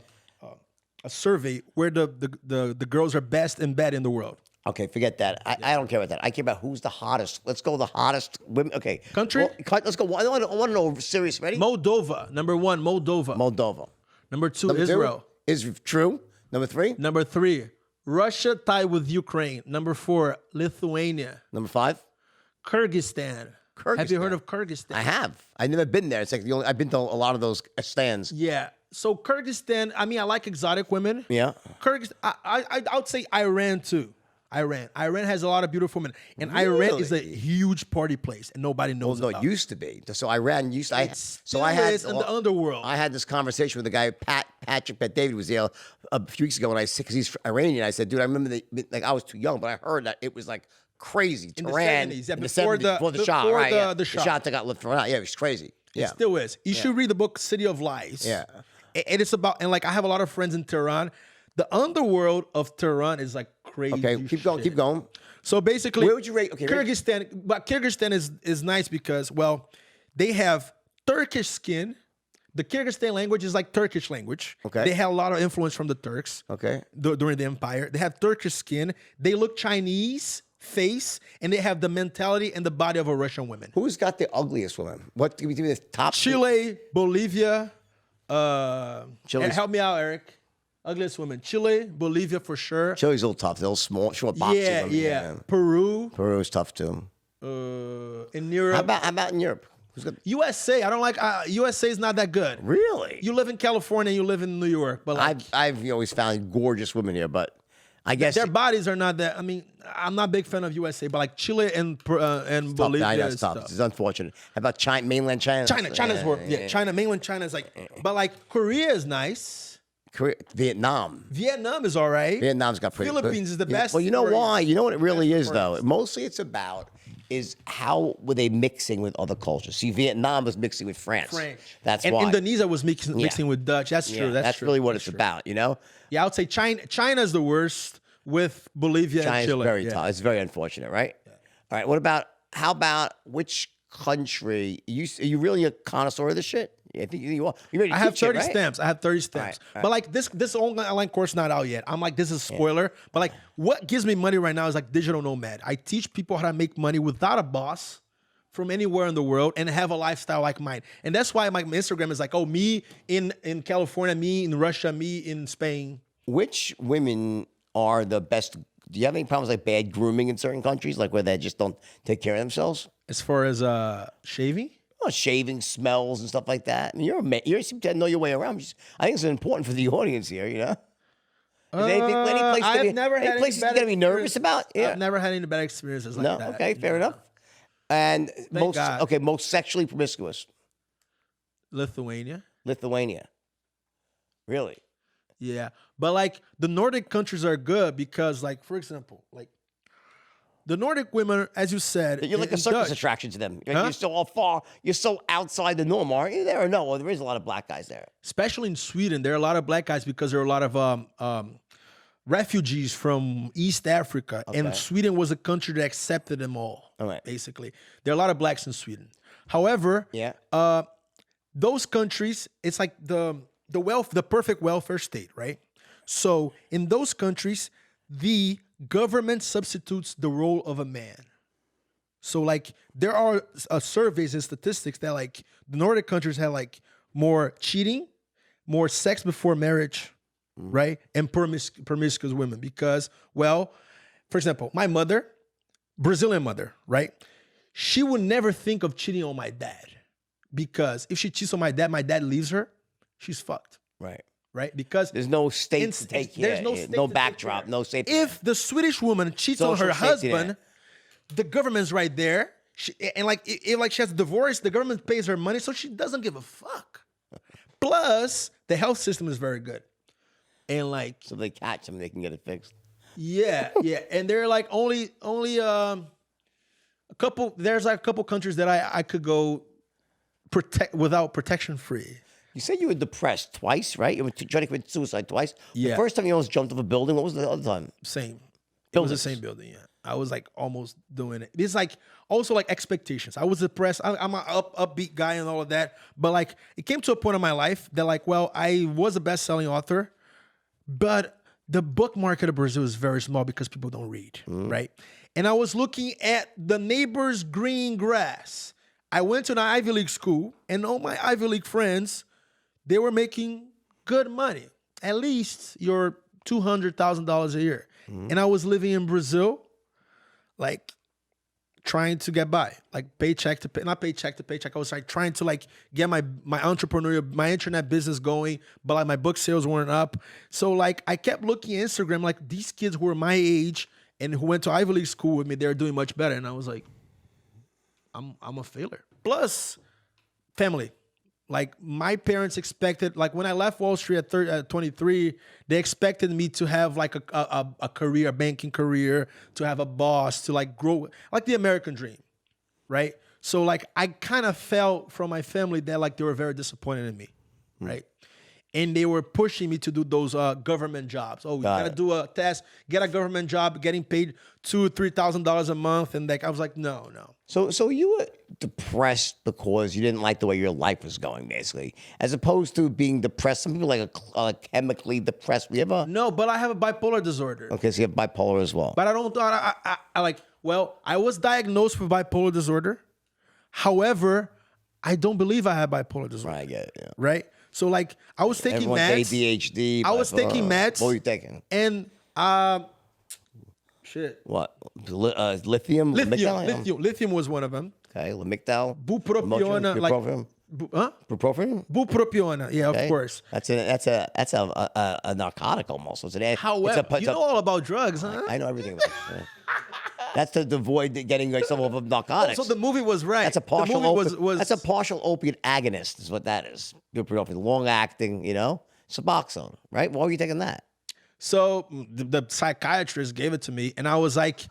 survey where the girls are best in bed in the world. Okay, forget that. I don't care about that. I care about who's the hottest. Let's go the hottest women. Okay. Country? Well, let's go. I want to know, serious, ready? Moldova. Number 1, Moldova. Number 2, Israel. Is true. Number 3? Number 3, Russia tied with Ukraine. Number 4, Lithuania. Number 5? Kyrgyzstan. Have you heard of Kyrgyzstan? I have. I've never been there. It's like I've been to a lot of those stands. Yeah. So Kyrgyzstan, I mean, I like exotic women. Yeah. Kyrgyzstan, I would say Iran too. Iran has a lot of beautiful women, and really? Iran is a huge party place, and nobody knows about it. It used to be. So Iran used to. I had in the underworld. I had this conversation with the guy Patrick David was there a few weeks ago, and because he's Iranian, I said, dude, I remember I was too young, but I heard that it was like crazy. In Tehran, the 70s, yeah, before the Shah, right? The Shah that got lifted out. Yeah, it was crazy. It still is. You should read the book City of Lies. Yeah. And it's about, and like I have a lot of friends in Tehran. The underworld of Tehran is like crazy. Okay, keep going. So basically, Where would you rate? Okay, Kyrgyzstan, but Kyrgyzstan is nice because, well, they have Turkish skin. The Kyrgyzstan language is like Turkish language. Okay. They had a lot of influence from the Turks. Okay. During the empire. They have Turkish skin. They look Chinese face, and they have the mentality and the body of a Russian woman. Who's got the ugliest woman? What give me the top? Chile, Bolivia. Chile's- help me out, Eric. Ugliest women. Chile, Bolivia for sure. Chile's a little tough. They're a little small, short, boxy women. Yeah. Peru. Peru's tough too. In Europe. How about in Europe? Who's got? USA. I don't like USA is not that good. Really? You live in California, you live in New York, but like, I've always found gorgeous women here, but I guess their bodies are not that. I mean, I'm not a big fan of USA, but like Chile and Bolivia It's tough. It's unfortunate. How about China, mainland China? China's work. Yeah, China, mainland China is like, but like Korea is nice. Vietnam is all right. Vietnam's got pretty. Philippines is the best. Well, you know why? You know what it really is, though. tourists. Mostly, it's about is how were they mixing with other cultures? See, Vietnam was mixing with France. That's and why. Indonesia was mixing with Dutch. That's true. That's true. really what it's about. You know. Yeah, I would say China's the worst with Bolivia and Chile. Very tough. It's very unfortunate, right? Yeah. All right. What about? How about which country? Are you really a connoisseur of this shit? I think you are. I have 30 right? stamps. I have 30 stamps. All right. But like this online course not out yet. I'm like, this is a spoiler. But like what gives me money right now is like digital nomad. I teach people how to make money without a boss from anywhere in the world and have a lifestyle like mine. And that's why my Instagram is like, oh, me in California, me in Russia, me in Spain. Which women are the best? Do you have any problems like bad grooming in certain countries, like where they just don't take care of themselves? As far as shaving? Oh, shaving, smells, and stuff like that. I mean, you seem to know your way around. I think it's important for the audience here, you know? I've never had any places you gotta be nervous about? Yeah. I've never had any bad experiences like No? that. Okay, fair enough. And God. most sexually promiscuous. Lithuania. Really? Yeah. But like the Nordic countries are good because like, for example, like the Nordic women, as you said, You're like a circus attraction to them. You're so outside the norm, aren't you? There or no? Well, there is a lot of black guys there. Especially in Sweden, there are a lot of black guys because there are a lot of refugees from East Africa. Okay. And Sweden was a country that accepted them all, basically. There are a lot of blacks in Sweden. However, those countries, it's like the perfect welfare state, right? So in those countries, the government substitutes the role of a man. So like there are surveys and statistics that like the Nordic countries have like more cheating, more sex before marriage, right? And promiscuous women because, well, for example, my mother, Brazilian mother, right? She would never think of cheating on my dad because if she cheats on my dad leaves her, she's fucked. Right? Because there's no state to take care. There's no backdrop, no safety. If the Swedish woman cheats on her husband, the government's right there. If she has a divorce, the government pays her money, so she doesn't give a fuck. Plus, the health system is very good. And like, so they catch them, they can get it fixed. Yeah. And they're like only a couple. There's like a couple countries that I could go without protection free. You said you were depressed twice, right? You were trying to commit suicide twice. Yeah. The first time you almost jumped off a building. What was the other time? Same. It was the same building. Yeah. I was like almost doing it. It's like also like expectations. I was depressed. I'm an upbeat guy and all of that. But like it came to a point in my life that like, well, I was a best-selling author, but the book market of Brazil is very small because people don't read, right? And I was looking at the neighbor's green grass. I went to an Ivy League school, and all my Ivy League friends, they were making good money, at least your $200,000 a year. And I was living in Brazil, like trying to get by, like not paycheck to paycheck. I was like trying to like get my internet business going, but like my book sales weren't up. So like I kept looking at Instagram, like these kids who were my age and who went to Ivy League school with me, they're doing much better. And I was like, I'm a failure. Plus, family. Like my parents expected, like when I left Wall Street at 23, they expected me to have like a career, a banking career, to have a boss, to like grow, like the American dream, right? So like I kind of felt from my family that like they were very disappointed in me, right? and they were pushing me to do those government jobs. Oh, you gotta do a test, get a government job, getting paid $2,000-$3,000 a month, and like I was like, no. So you were depressed because you didn't like the way your life was going, basically, as opposed to being depressed. Some people like chemically depressed. You ever? No, but I have a bipolar disorder. Okay, so you have bipolar as well. But I don't. I like. Well, I was diagnosed with bipolar disorder. However, I don't believe I have bipolar disorder. Right, I get it. Yeah. Right. So like I was taking Everyone's meds. ADHD. I was taking meds. What were you taking? And shit. What? Lithium? Lithium was one of them. Okay, Lamictal. Bupropion, like Bupropion? Bupropion, yeah, Okay. of course. That's a narcotic almost. However, you know all about drugs, huh? I know everything about it. Yeah. That's to avoid getting like some of them narcotics. So the movie was right. That's a partial. The movie was That's a partial opiate agonist, is what that is. Bupropion, long acting. Suboxone, right? Why were you taking that? So the psychiatrist gave it to me, and I was like,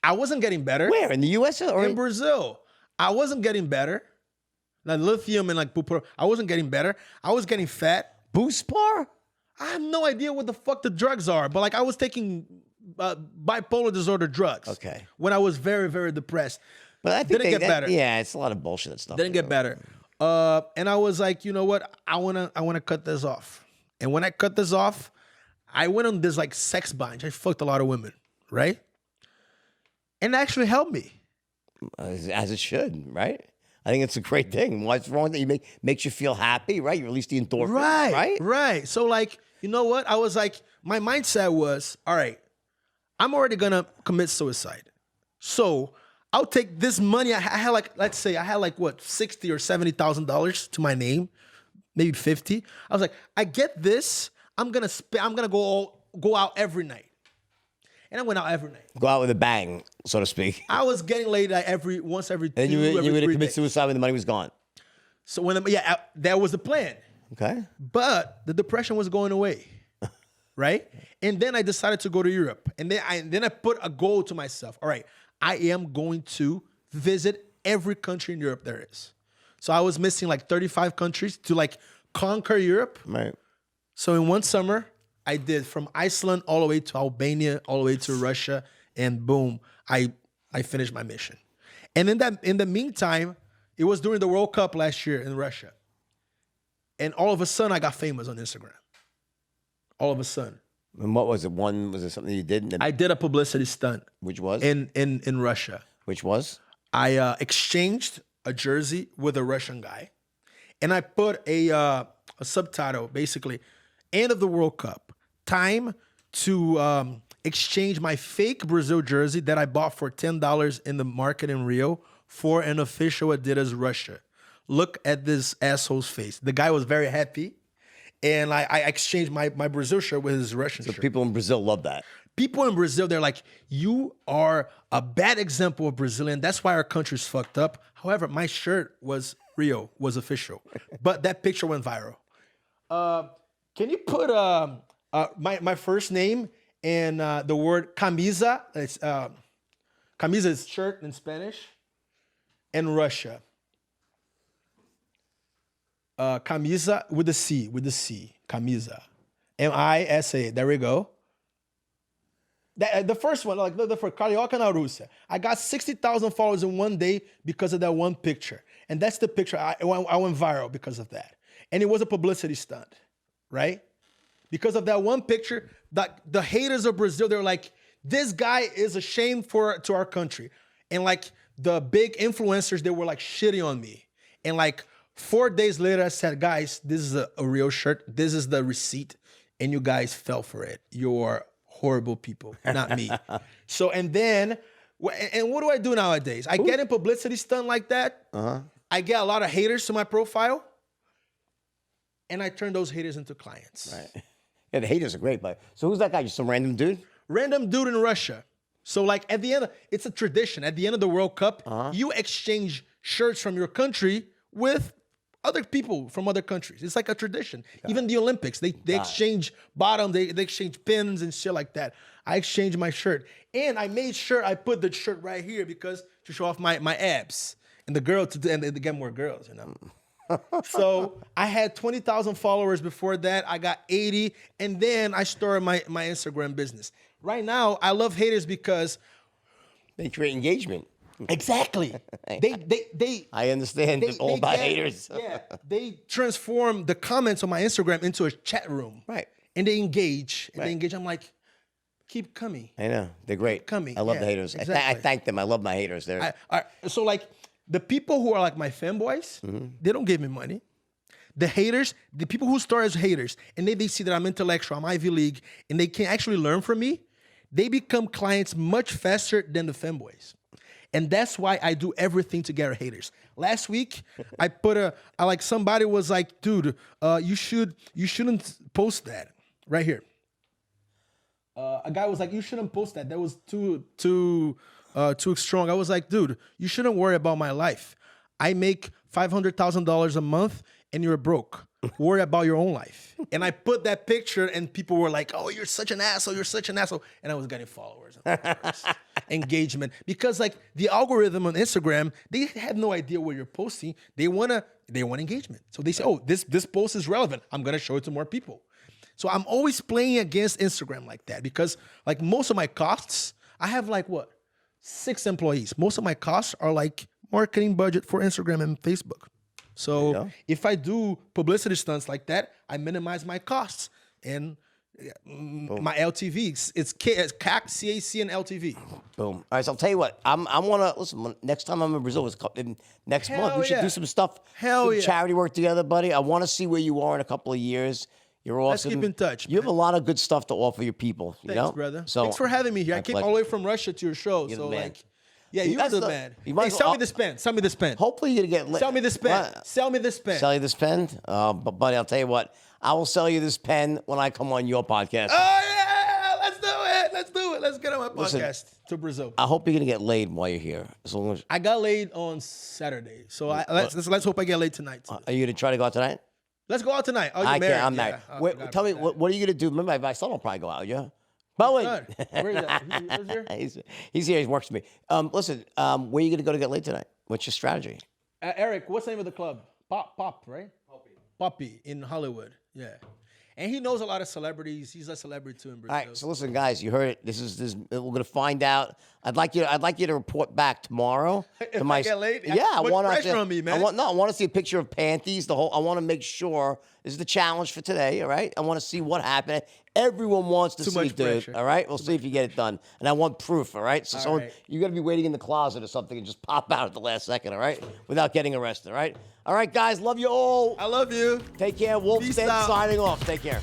I wasn't getting better. Where, in the U.S. or in Brazil? I wasn't getting better. Like lithium and like bupropion, I wasn't getting better. I was getting fat. Buspar? I have no idea what the fuck the drugs are, but like I was taking bipolar disorder drugs. Okay. When I was very, very depressed. But I think didn't get better. Yeah, it's a lot of bullshit and stuff. Didn't get better. And I was like, you know what? I wanna cut this off. And when I cut this off, I went on this like sex binge. I fucked a lot of women, right? And it actually helped me. As it should, right? I think it's a great thing. What's wrong that you makes you feel happy, right? You release the endorphins, right? So like, you know what? I was like, my mindset was, all right, I'm already gonna commit suicide. So I'll take this money. I had like, let's say I had like what, $60,000 or $70,000 to my name, maybe 50. I was like, I get this. I'm gonna go out every night. And I went out every night. Go out with a bang, so to speak. I was getting laid like once every 2 And you would have committed suicide when the money was gone. So that was the plan. Okay. But the depression was going away, right? And then I decided to go to Europe. And then I put a goal to myself. All right, I am going to visit every country in Europe there is. So I was missing like 35 countries to like conquer Europe. Right. So in one summer, I did from Iceland all the way to Albania, all the way to Russia, and boom, I finished my mission. And in the meantime, it was during the World Cup last year in Russia. And all of a sudden, I got famous on Instagram. All of a sudden. And what was it? Was it something you did? I did a publicity stunt. Which was? In Russia. Which was? I exchanged a jersey with a Russian guy. And I put a subtitle, basically, end of the World Cup. Time to exchange my fake Brazil jersey that I bought for $10 in the market in Rio for an official Adidas Russia. Look at this asshole's face. The guy was very happy. And I exchanged my Brazil shirt with his Russian shirt. People in Brazil love that. People in Brazil, they're like, you are a bad example of Brazilian. That's why our country's fucked up. However, my shirt was Rio, was official. But that picture went viral. Can you put my first name and the word camisa? It's camisa is shirt in Spanish, and Russia. Camisa with the C, camisa, M-I-S-A. There we go. The first one, like the first Carioca na Rússia. I got 60,000 followers in one day because of that one picture, and that's the picture I went viral because of that, and it was a publicity stunt, right? Because of that one picture, the haters of Brazil, they're like, this guy is a shame to our country. And like the big influencers, they were like shitting on me. And like 4 days later, I said, guys, this is a real shirt. This is the receipt. And you guys fell for it. You're horrible people, not me. So, and what do I do nowadays? I get in publicity stunt like that. Uh-huh. I get a lot of haters to my profile. And I turn those haters into clients. Right. Yeah, the haters are great, but so who's that guy? Just some random dude? Random dude in Russia. So like at the end, it's a tradition. At the end of the World Cup, you exchange shirts from your country with other people from other countries. It's like a tradition. Even the Olympics, they exchange bottom, they exchange pins and shit like that. I exchanged my shirt. And I made sure I put the shirt right here because to show off my abs. And the girl to get more girls, you know. So I had 20,000 followers before that. I got 80, and then I started my Instagram business. Right now, I love haters because they create engagement. Exactly. They I understand all about haters. Yeah. They transform the comments on my Instagram into a chat room. Right. And they engage. And they engage. I'm like, keep coming. I know. They're great. Keep coming. I love the haters. Exactly. I thank them. I love my haters. So like the people who are like my fanboys, they don't give me money. The haters, the people who start as haters, and they see that I'm intellectual, I'm Ivy League, and they can actually learn from me, they become clients much faster than the fanboys. And that's why I do everything to get haters. Last week, I put somebody was like, dude, you shouldn't post that right here. A guy was like, you shouldn't post that. That was too strong. I was like, dude, you shouldn't worry about my life. I make $500,000 a month and you're broke. Worry about your own life. And I put that picture and people were like, oh, you're such an asshole. You're such an asshole. And I was getting followers, engagement. Because like the algorithm on Instagram, they have no idea what you're posting. They want engagement. So they say, oh, this post is relevant. I'm going to show it to more people. So I'm always playing against Instagram like that because like most of my costs, I have like 6 employees. Most of my costs are like marketing budget for Instagram and Facebook. So if I do publicity stunts like that, I minimize my costs and my LTV. It's CAC, CAC, and LTV. Boom. All right, so I'll tell you what. I want to listen. Next time I'm in Brazil, next month, we should do some stuff. Charity work together, buddy. I want to see where you are in a couple of years. You're awesome. Let's keep in touch. You have a lot of good stuff to offer your people. Thanks, brother. So, thanks for having me here. I came all the way from Russia to your show. You're the man. Yeah, you're the man. Hey, sell me this pen. Sell me this pen. Hopefully you're going to get... Sell me this pen. Sell me this pen. Sell you this pen? But, buddy, I'll tell you what. I will sell you this pen when I come on your podcast. Oh, yeah. Let's do it. Let's do it. Let's get on my podcast to Brazil. I hope you're going to get laid while you're here. As long as... I got laid on Saturday. So let's hope I get laid tonight. Are you going to try to go out tonight? Let's go out tonight. Oh, I can't. I'm married. Wait, tell me, what are you going to do? Remember, my son will probably go out, yeah? Bowen. Where is that? He's here. He works for me. Listen, where are you going to go to get laid tonight? What's your strategy? Eric, what's the name of the club? Pop, right? Poppy in Hollywood. Yeah. And he knows a lot of celebrities. He's a celebrity too in Brazil. All right, so listen, guys, you heard it. We're gonna find out. I'd like you to report back tomorrow. If I get laid, I want pressure on me, man. I want to see a picture of panties. I want to make sure this is the challenge for today. All right, I want to see what happened. Everyone wants to see, dude. Pressure. All right, we'll see if you get it done. And I want proof. All right, so you got to be waiting in the closet or something and just pop out at the last second. All right, without getting arrested. All right, guys, love you all. I love you. Take care. Wolf's signing off. Take care.